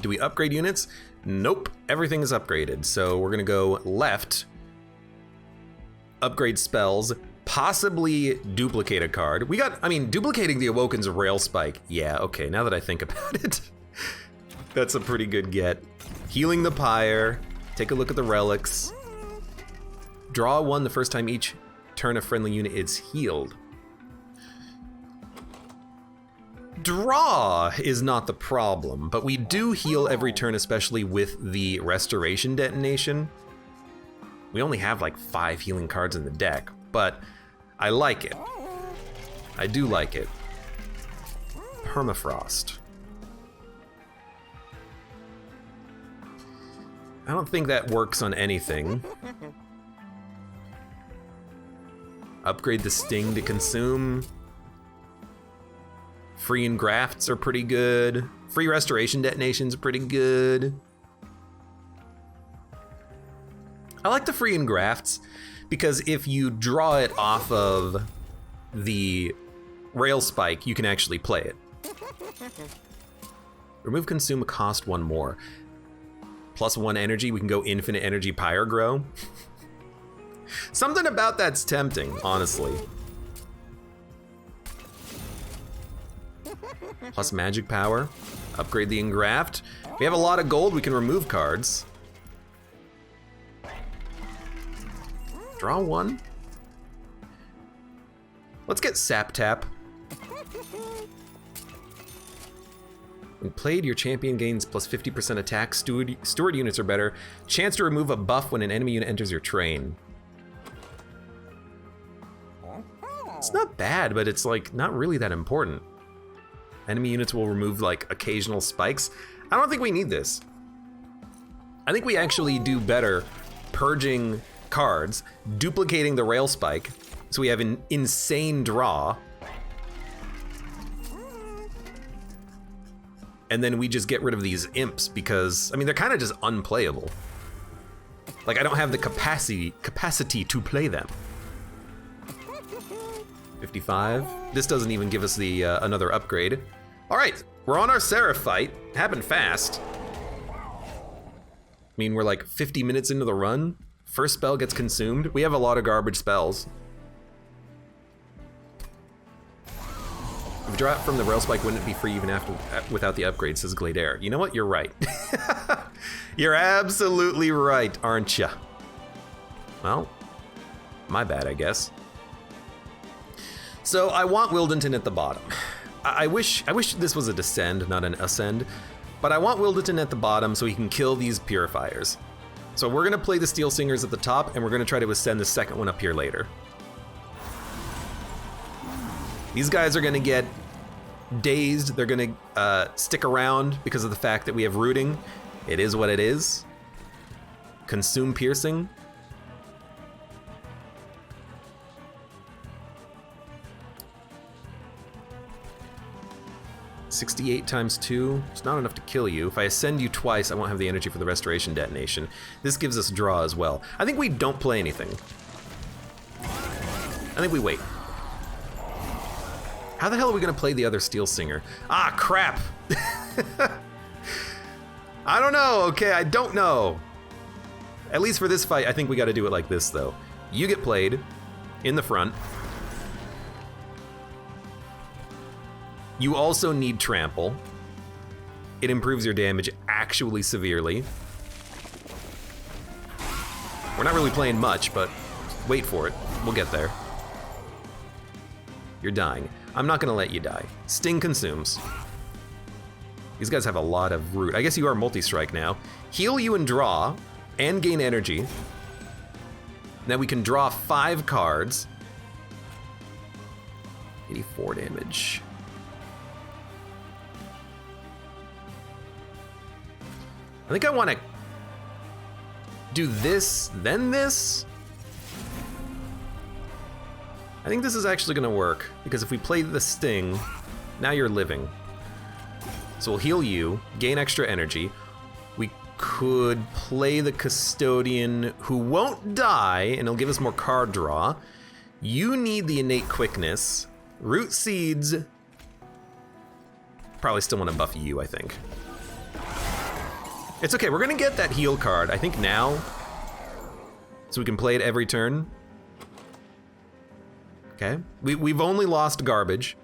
Do we upgrade units? Nope, everything is upgraded. So we're gonna go left, upgrade spells, possibly duplicate a card. We got, I mean, duplicating the Awoken's Rail Spike. Yeah, okay, now that I think about it, that's a pretty good get. Healing the Pyre, take a look at the relics. Draw 1 the first time each turn a friendly unit is healed. Draw is not the problem, but we do heal every turn, especially with the Restoration Detonation. We only have like 5 healing cards in the deck, but I like it. I do like it. Permafrost. I don't think that works on anything. Upgrade the Sting to consume. Free engrafts are pretty good. Free restoration detonations are pretty good. I like the free engrafts because if you draw it off of the rail spike, you can actually play it. Remove consume, cost 1 more. +1 energy, we can go infinite energy Pyre Grow. Something about that's tempting, honestly. Plus magic power, upgrade the engraft. We have a lot of gold, we can remove cards. Draw 1. Let's get Sap Tap. When played, your champion gains plus 50% attack. Steward units are better. Chance to remove a buff when an enemy unit enters your train. It's not bad, but it's like not really that important. Enemy units will remove like occasional spikes. I don't think we need this. I think we actually do better purging cards, duplicating the rail spike, so we have an insane draw. And then we just get rid of these imps because, I mean, they're kind of just unplayable. Like, I don't have the capacity to play them. 55. This doesn't even give us the another upgrade. All right, we're on our Seraph fight. Happened fast. I mean, we're like 50 minutes into the run. First spell gets consumed. We have a lot of garbage spells. If we draw it from the rail spike, wouldn't it be free even after without the upgrade, says Gladeair. You know what? You're right. You're absolutely right, aren't ya? Well, my bad, I guess. So I want Wildington at the bottom. I wish this was a descend, not an ascend, but I want Wildington at the bottom so he can kill these purifiers. So we're gonna play the Steel Singers at the top, and we're gonna try to ascend the second one up here later. These guys are gonna get dazed. They're gonna stick around because of the fact that we have rooting. It is what it is. Consume piercing. 68 times 2. It's not enough to kill you. If I ascend you twice, I won't have the energy for the restoration detonation. This gives us draw as well. I think we don't play anything. I think we wait. How the hell are we gonna play the other Steel Singer? Ah, crap! I don't know, okay, I don't know. At least for this fight, I think we gotta do it like this, though. You get played in the front. You also need Trample. It improves your damage actually severely. We're not really playing much, but wait for it. We'll get there. You're dying. I'm not gonna let you die. Sting consumes. These guys have a lot of root. I guess you are multi-strike now. Heal you and draw, and gain energy. Now we can draw 5 cards. 84 damage. I think I want to do this, then this. I think this is actually going to work, because if we play the Sting, now you're living. So we'll heal you, gain extra energy. We could play the Custodian, who won't die, and he'll give us more card draw. You need the innate quickness. Root Seeds. Probably still want to buff you, I think. It's okay, we're gonna get that heal card, I think now. So we can play it every turn. Okay, we've only lost garbage.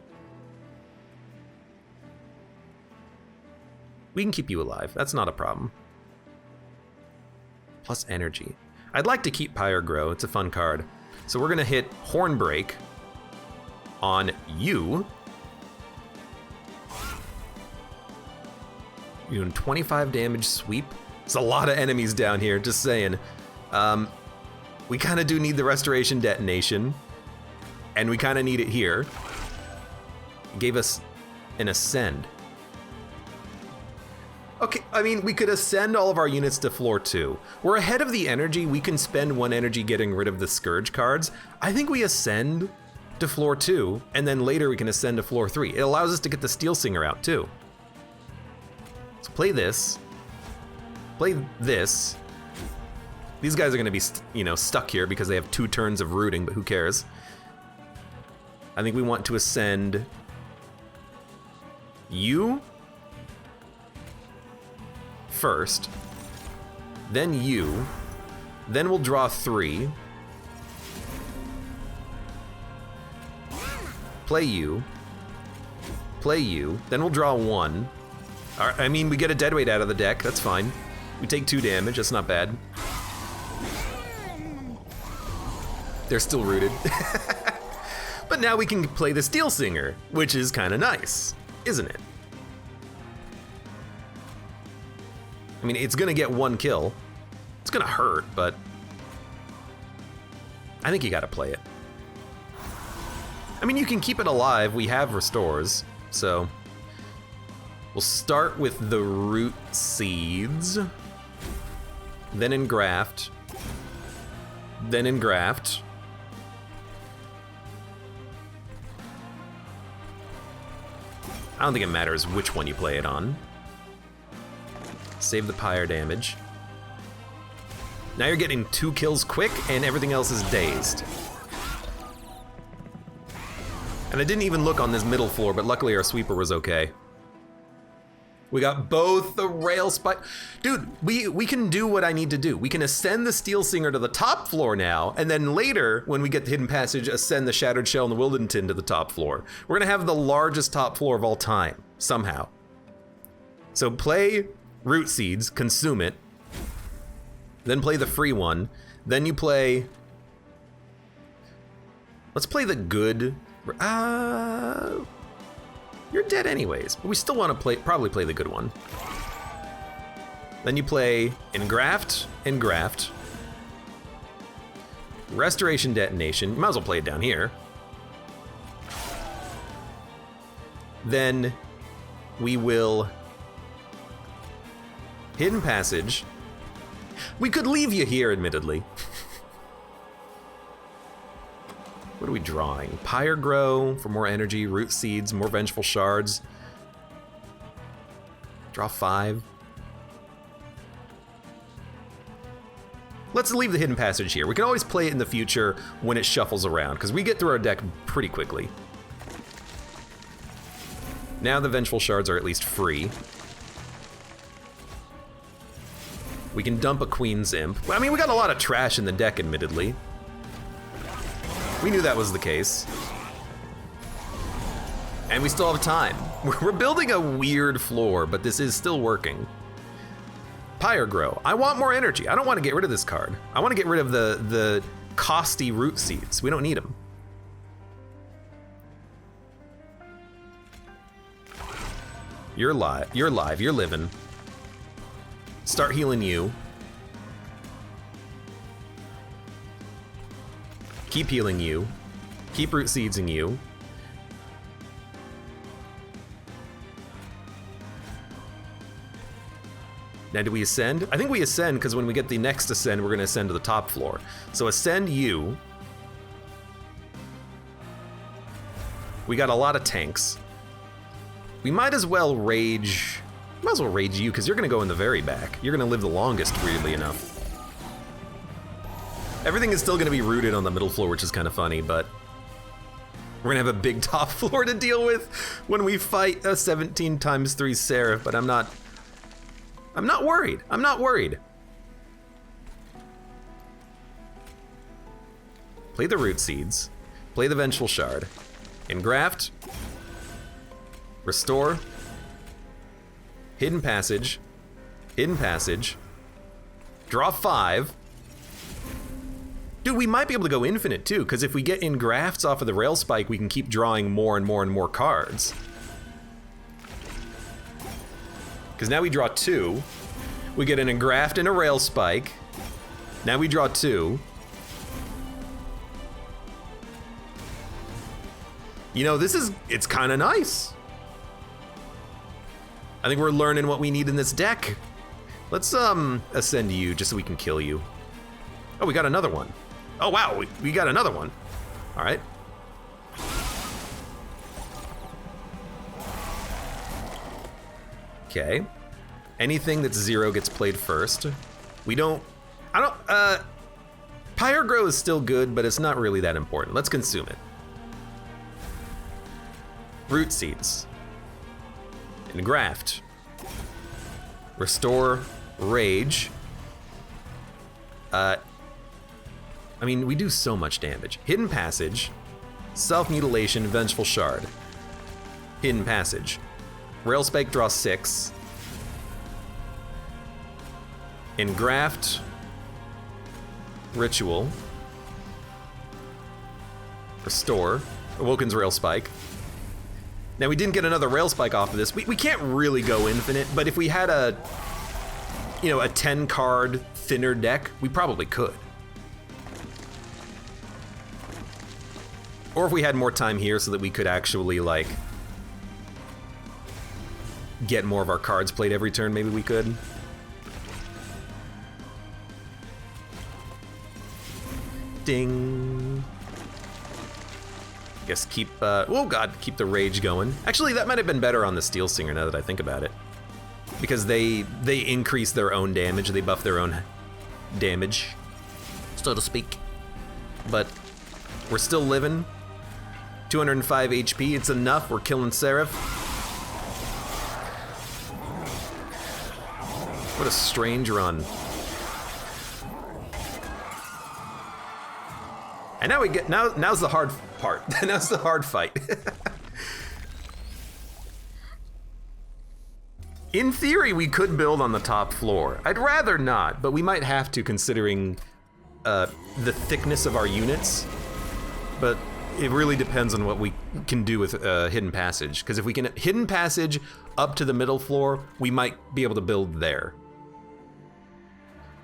We can keep you alive, that's not a problem. Plus energy. I'd like to keep Pyrogrow, it's a fun card. So we're gonna hit Hornbreak on you. You're doing 25 damage sweep. It's a lot of enemies down here, just saying. We kind of do need the restoration detonation, and we kind of need it here. It gave us an ascend. Okay, I mean, we could ascend all of our units to floor 2. We're ahead of the energy. We can spend 1 energy getting rid of the Scourge cards. I think we ascend to floor 2, and then later we can ascend to floor 3. It allows us to get the Steel Singer out too. So play this. Play this. These guys are gonna be, stuck here because they have 2 turns of rooting, but who cares? I think we want to ascend you first, then you, then we'll draw 3. Play you, then we'll draw 1. I mean, we get a deadweight out of the deck, that's fine. We take 2 damage, that's not bad. They're still rooted. But now we can play the Steel Singer, which is kind of nice, isn't it? I mean, it's gonna get 1 kill. It's gonna hurt, but I think you gotta play it. I mean, you can keep it alive. We have restores, so we'll start with the Root Seeds, then Engraft, then Engraft. I don't think it matters which one you play it on. Save the pyre damage. Now you're getting 2 kills quick, and everything else is dazed. And I didn't even look on this middle floor, but luckily our sweeper was okay. We got both the rail spike. Dude, we can do what I need to do. We can ascend the Steel Singer to the top floor now, and then later, when we get the Hidden Passage, ascend the Shattered Shell and the Wildenton to the top floor. We're gonna have the largest top floor of all time, somehow. So play Root Seeds, consume it, then play the free one, then you play... Let's play the good... You're dead anyways, but we still want to probably play the good one. Then you play Engraft, Engraft, Restoration Detonation. You might as well play it down here. Then we will Hidden Passage. We could leave you here, admittedly. What are we drawing? Pyre Grow for more energy, Root Seeds, more Vengeful Shards. Draw 5. Let's leave the hidden passage here. We can always play it in the future when it shuffles around, because we get through our deck pretty quickly. Now the Vengeful Shards are at least free. We can dump a Queen's Imp. I mean, we got a lot of trash in the deck, admittedly. We knew that was the case. And we still have time. We're building a weird floor, but this is still working. Pyre Grow. I want more energy. I don't want to get rid of this card. I want to get rid of the costy root seeds. We don't need them. You're live. You're live. You're living. Start healing you. Keep healing you. Keep root seedsing you. Now, do we ascend? I think we ascend because when we get the next ascend, we're going to ascend to the top floor. So ascend you. We got a lot of tanks. We might as well rage. Might as well rage you because you're going to go in the very back. You're going to live the longest, weirdly enough. Everything is still going to be rooted on the middle floor, which is kind of funny, but we're going to have a big top floor to deal with when we fight a 17x3 Seraph, but I'm not worried. I'm not worried. Play the root seeds. Play the Vengeful Shard. Engraft. Restore. Hidden Passage. Hidden Passage. Draw 5. Dude, we might be able to go infinite too, because if we get engrafts off of the Rail Spike, we can keep drawing more and more and more cards. Because now we draw 2. We get an engraft and a Rail Spike. Now we draw 2. You know, it's kind of nice. I think we're learning what we need in this deck. Let's ascend you just so we can kill you. Oh, we got another one. Oh wow, we got another one. All right. Okay. Anything that's 0 gets played first. Pyre Grow is still good, but it's not really that important. Let's consume it. Root Seeds. Engraft. Restore. Rage. I mean, we do so much damage. Hidden Passage. Self-Mutilation, Vengeful Shard. Hidden Passage. Rail Spike, draw 6. Engraft. Ritual. Restore. Awoken's Rail Spike. Now, we didn't get another Rail Spike off of this. We can't really go infinite, but if we had a 10-card thinner deck, we probably could. Or if we had more time here so that we could actually, like, get more of our cards played every turn, maybe we could. Ding. Guess keep, oh god, keep the rage going. Actually, that might have been better on the Steel Singer now that I think about it. Because they increase their own damage, they buff their own damage, so to speak. But we're still living. 205 HP, it's enough, we're killing Seraph. What a strange run. And now now's the hard part. Now's the hard fight. In theory, we could build on the top floor. I'd rather not, but we might have to considering the thickness of our units. But it really depends on what we can do with Hidden Passage. Because if we can Hidden Passage up to the middle floor, we might be able to build there.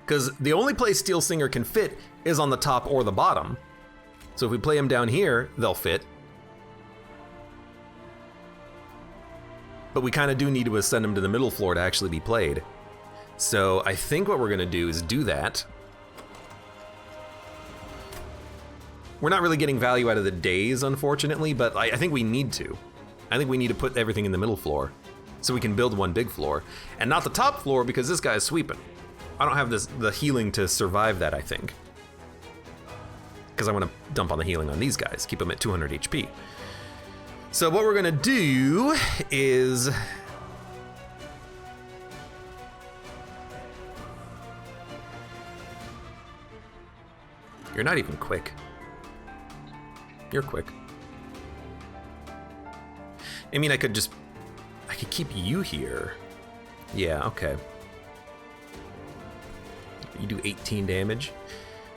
Because the only place Steel Singer can fit is on the top or the bottom. So if we play them down here, they'll fit. But we kind of do need to ascend them to the middle floor to actually be played. So I think what we're gonna do is do that. We're not really getting value out of the days, unfortunately, but I think we need to. I think we need to put everything in the middle floor. so we can build one big floor. And not the top floor because this guy's sweeping. I don't have the healing to survive that, I think. Because I want to dump on the healing on these guys, keep them at 200 HP. So what we're gonna do is... You're not even quick. You're quick. I mean, I could keep you here. Yeah, okay. You do 18 damage.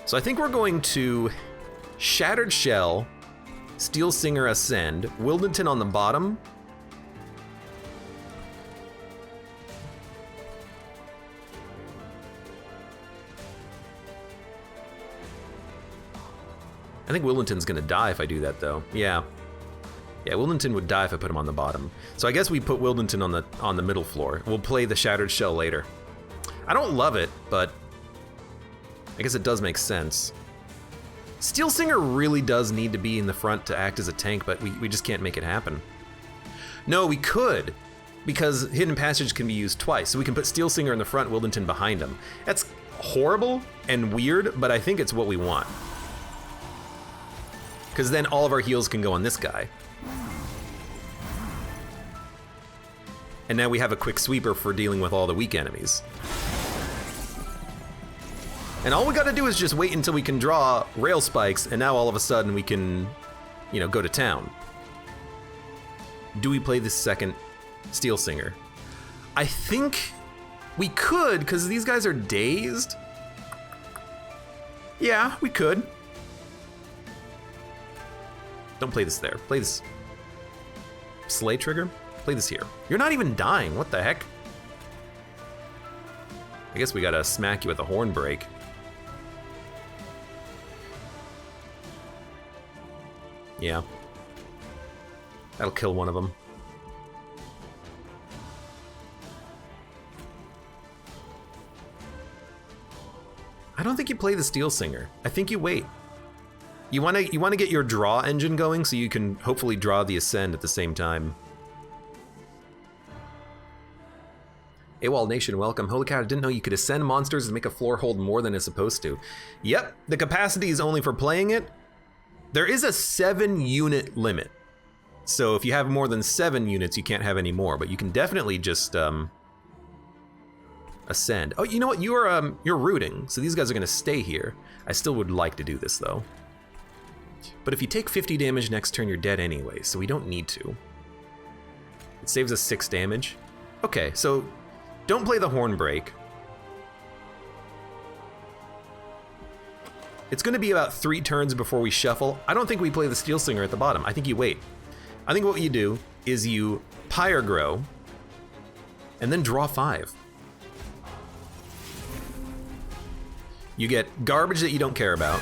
So I think we're going to Shattered Shell, Steel Singer Ascend, Wildenton on the bottom. I think Wildenton's gonna die if I do that though. Yeah. Yeah, Wildenton would die if I put him on the bottom. So I guess we put Wildenton on the middle floor. We'll play the Shattered Shell later. I don't love it, but I guess it does make sense. Steel Singer really does need to be in the front to act as a tank, but we just can't make it happen. No, we could, because Hidden Passage can be used twice. So we can put Steel Singer in the front, Wildenton behind him. That's horrible and weird, but I think it's what we want. Because then all of our heals can go on this guy. And now we have a quick sweeper for dealing with all the weak enemies. And all we gotta do is just wait until we can draw rail spikes, and now all of a sudden we can, you know, go to town. Do we play the second Steel Singer? I think we could, because these guys are dazed. Yeah, we could. Don't play this there. Play this. Slay trigger? Play this here. You're not even dying. What the heck? I guess we gotta smack you with a horn break. Yeah. That'll kill one of them. I don't think you play the Steel Singer. I think you wait. You want to get your draw engine going so you can hopefully draw the Ascend at the same time. AWOL Nation, welcome. Holy cow, I didn't know you could ascend monsters and make a floor hold more than it's supposed to. Yep, the capacity is only for playing it. There is a 7-unit limit. So if you have more than 7 units, you can't have any more, but you can definitely just ascend. Oh, you know what? You're rooting, so these guys are gonna stay here. I still would like to do this though. But if you take 50 damage next turn, you're dead anyway, so we don't need to. It saves us 6 damage. Okay, so don't play the horn break. It's gonna be about 3 turns before we shuffle. I don't think we play the Steel Singer at the bottom. I think you wait. I think what you do is you Pyre Grow and then draw 5. You get garbage that you don't care about,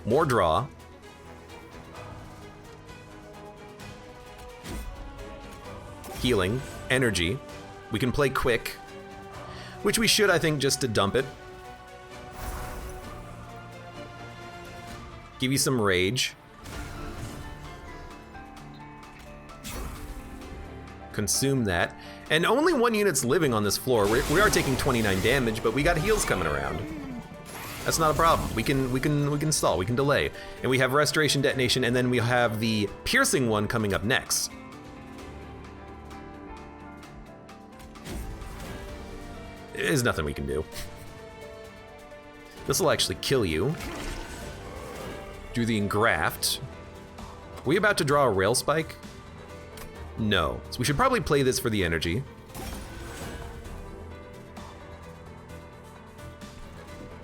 more draw, healing, energy. We can play quick, which we should, I think, just to dump it. Give you some rage. Consume that. And only 1 unit's living on this floor. We are taking 29 damage, but we got heals coming around. That's not a problem. We can stall, we can delay. And we have Restoration Detonation, and then we have the Piercing one coming up next. There's nothing we can do. This will actually kill you. Do the Engraft. Are we about to draw a Rail Spike? No. So we should probably play this for the energy.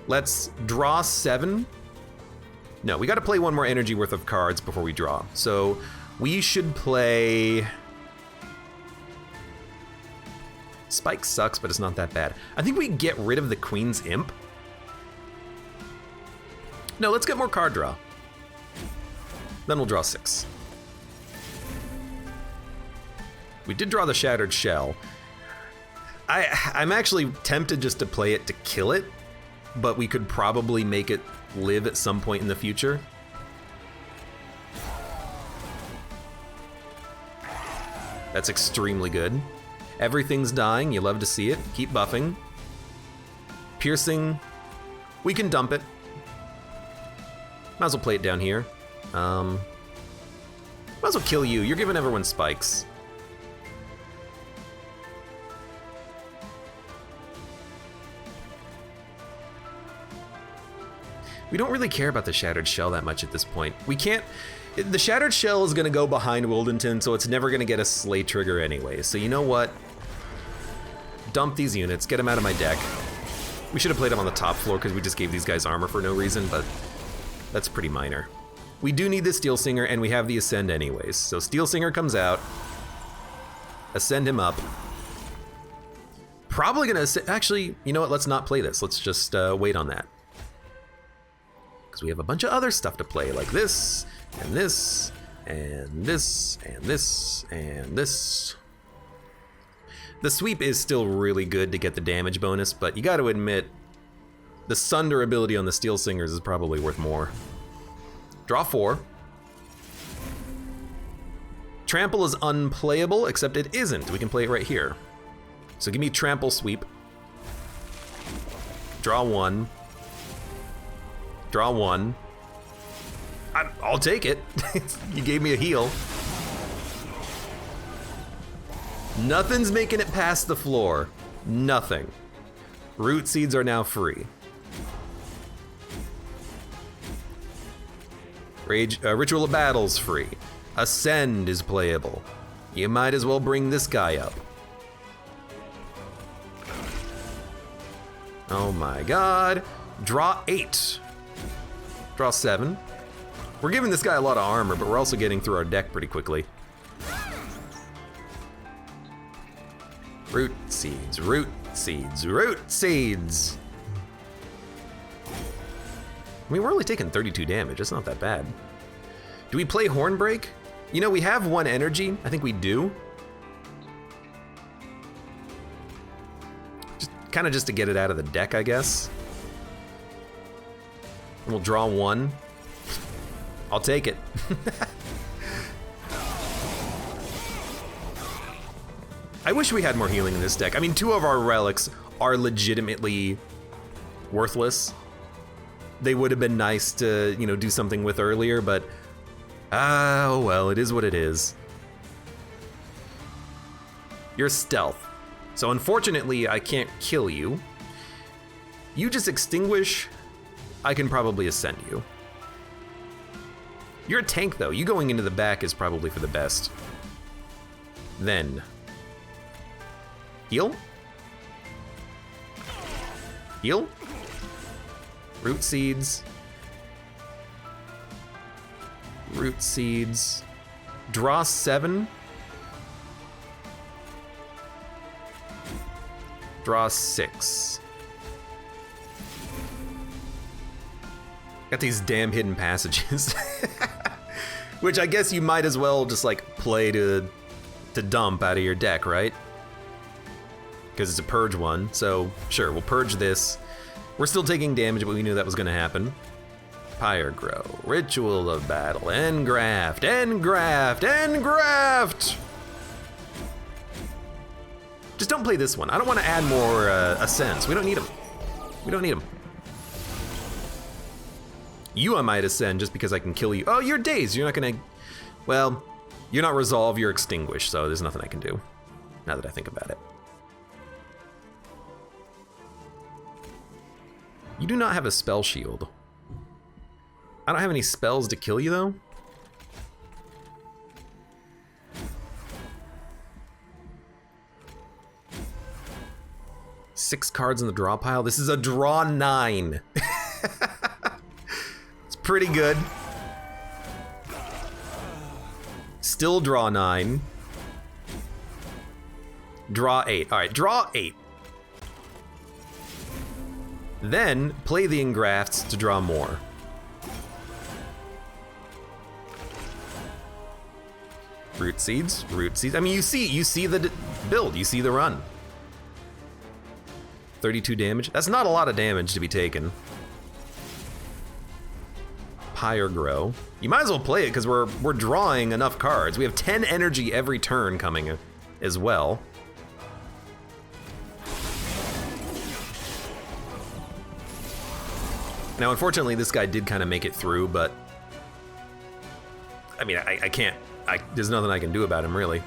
Let's draw 7. No, we gotta play 1 more energy worth of cards before we draw. So we should play... Spike sucks, but it's not that bad. I think we get rid of the Queen's Imp. No, let's get more card draw. Then we'll draw 6. We did draw the Shattered Shell. I'm actually tempted just to play it to kill it, but we could probably make it live at some point in the future. That's extremely good. Everything's dying. You love to see it. Keep buffing. Piercing. We can dump it. Might as well play it down here. Might as well kill you. You're giving everyone spikes. We don't really care about the Shattered Shell that much at this point. We can't... The Shattered Shell is going to go behind Wildenton, so it's never going to get a Slay trigger anyway. So you know what? Dump these units. Get them out of my deck. We should have played them on the top floor because we just gave these guys armor for no reason, but that's pretty minor. We do need the Steel Singer, and we have the Ascend anyways. So Steel Singer comes out. Ascend him up. Probably going to... Actually, you know what? Let's not play this. Let's just wait on that. Because we have a bunch of other stuff to play, like this, and this, and this, and this, and this. The sweep is still really good to get the damage bonus, but you got to admit, the Sunder ability on the Steel Singers is probably worth more. Draw 4. Trample is unplayable, except it isn't. We can play it right here. So give me Trample Sweep. Draw 1. Draw 1. I'll take it. You gave me a heal. Nothing's making it past the floor. Nothing. Root Seeds are now free. Ritual of Battle's free. Ascend is playable. You might as well bring this guy up. Oh my god. Draw 8. Draw 7. We're giving this guy a lot of armor, but we're also getting through our deck pretty quickly. Root Seeds, Root Seeds, Root Seeds! I mean, we're only taking 32 damage. That's not that bad. Do we play Hornbreak? You know, we have 1 energy. I think we do. Kind of just to get it out of the deck, I guess. We'll draw 1. I'll take it. I wish we had more healing in this deck. I mean, 2 of our relics are legitimately worthless. They would have been nice to, you know, do something with earlier, but oh well, it is what it is. You're stealth. So unfortunately, I can't kill you. You just extinguish. I can probably ascend you. You're a tank though. You going into the back is probably for the best. Then. Heal? Heal? Root Seeds. Root Seeds. Draw 7. Draw 6. Got these damn hidden passages. Which I guess you might as well just like play to dump out of your deck, right? Because it's a purge one, so sure, we'll purge this. We're still taking damage, but we knew that was gonna happen. Pyre Grow, Ritual of Battle, Engraft, Engraft, Engraft! Just don't play this one. I don't want to add more Ascents. We don't need them. We don't need them. You I might ascend just because I can kill you. Oh, you're dazed. You're not gonna... Well, you're not resolve, you're extinguished, so there's nothing I can do. Now that I think about it. You do not have a spell shield. I don't have any spells to kill you, though. Six cards in the draw pile. This is a draw 9. It's pretty good. Still draw 9. Draw 8. All right, draw 8. Then play the Engrafts to draw more. Root Seeds, Root Seeds. I mean, you see the build, you see the run. 32 damage. That's not a lot of damage to be taken. Pyre Grow. You might as well play it because we're drawing enough cards. We have 10 energy every turn coming as well. Now, unfortunately, this guy did kind of make it through, but I mean, I can't. There's nothing I can do about him, really.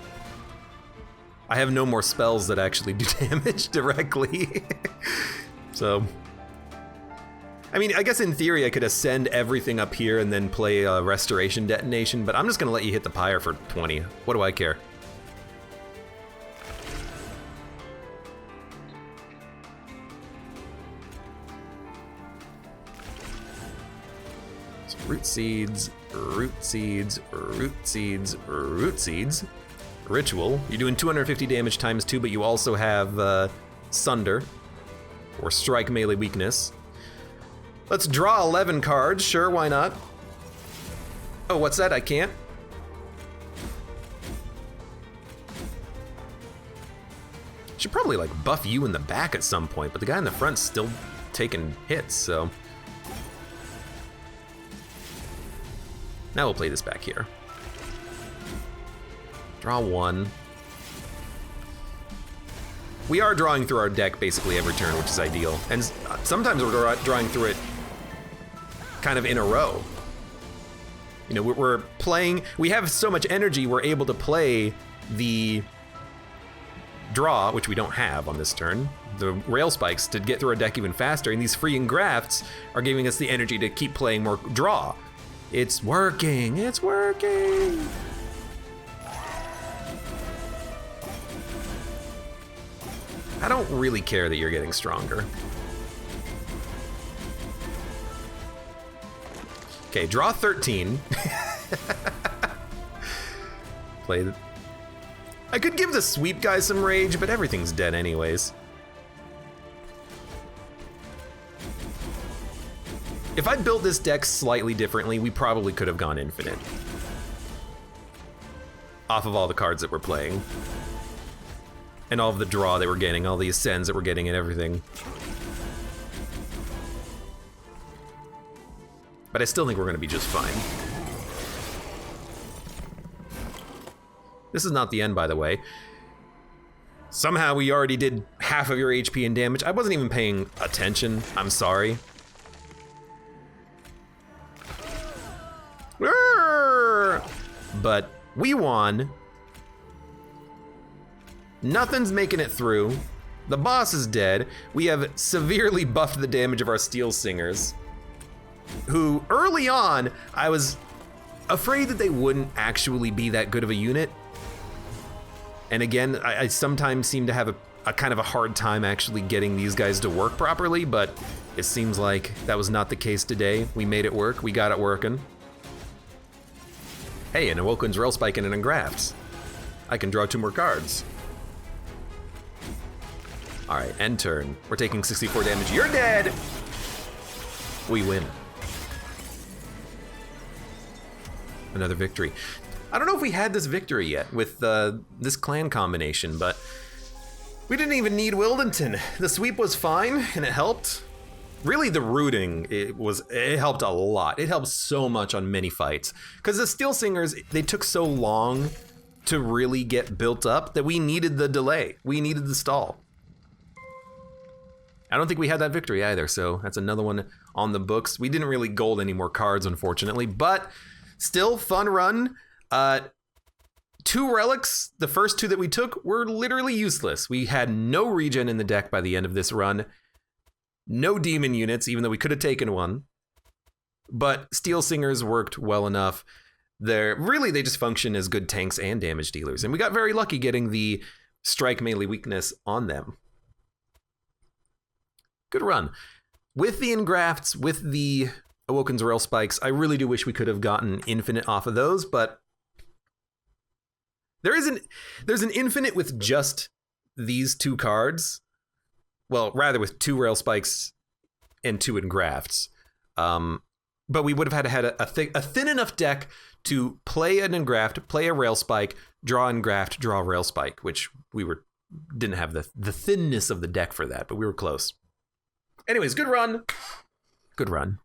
I have no more spells that actually do damage directly. So, I mean, I guess in theory I could ascend everything up here and then play a restoration detonation, but I'm just gonna let you hit the pyre for 20. What do I care? So root seeds, root seeds, root seeds, root seeds. Ritual. You're doing 250 damage times 2, but you also have Sunder, or Strike Melee Weakness. Let's draw 11 cards. Sure, why not? Oh, what's that? I can't? Should probably like buff you in the back at some point, but the guy in the front's still taking hits, so. Now we'll play this back here. Draw 1. We are drawing through our deck basically every turn, which is ideal. And sometimes we're drawing through it kind of in a row. You know, we're playing, we have so much energy, we're able to play the draw, which we don't have on this turn, the rail spikes to get through our deck even faster, and these free engrafts are giving us the energy to keep playing more draw. It's working, it's working! I don't really care that you're getting stronger. Okay, draw 13. Play the... I could give the sweep guy some rage, but everything's dead anyways. If I built this deck slightly differently, we probably could have gone infinite. Off of all the cards that we're playing. And all of the draw that we're getting, all the ascends that we're getting and everything. But I still think we're gonna be just fine. This is not the end, by the way. Somehow we already did half of your HP and damage. I wasn't even paying attention, I'm sorry. But we won. Nothing's making it through. The boss is dead. We have severely buffed the damage of our Steel Singers, who early on, I was afraid that they wouldn't actually be that good of a unit. And again, I sometimes seem to have a kind of a hard time actually getting these guys to work properly, but it seems like that was not the case today. We made it work, we got it working. Hey, an Awoken's Rail Spike and an Engrafts. I can draw 2 more cards. All right, end turn. We're taking 64 damage. You're dead! We win. Another victory. I don't know if we had this victory yet with this clan combination, but we didn't even need Wildington. The sweep was fine, and it helped. Really, the rooting, it helped a lot. It helped so much on many fights. Because the Steel Singers, they took so long to really get built up that we needed the delay. We needed the stall. I don't think we had that victory either, so that's another one on the books. We didn't really gold any more cards, unfortunately, but still fun run. 2 relics, the first 2 that we took, were literally useless. We had no regen in the deck by the end of this run. No demon units, even though we could have taken one. But Steel Singers worked well enough. They just function as good tanks and damage dealers. And we got very lucky getting the strike melee weakness on them. Good run. With the engrafts, with the Awoken's Rail Spikes, I really do wish we could have gotten infinite off of those, but there's an infinite with just these 2 cards. Well, rather with 2 Rail Spikes and 2 engrafts. But we would have had a thin enough deck to play an engraft, play a Rail Spike, draw engraft, draw Rail Spike, which didn't have the thinness of the deck for that, but we were close. Anyways, good run. Good run.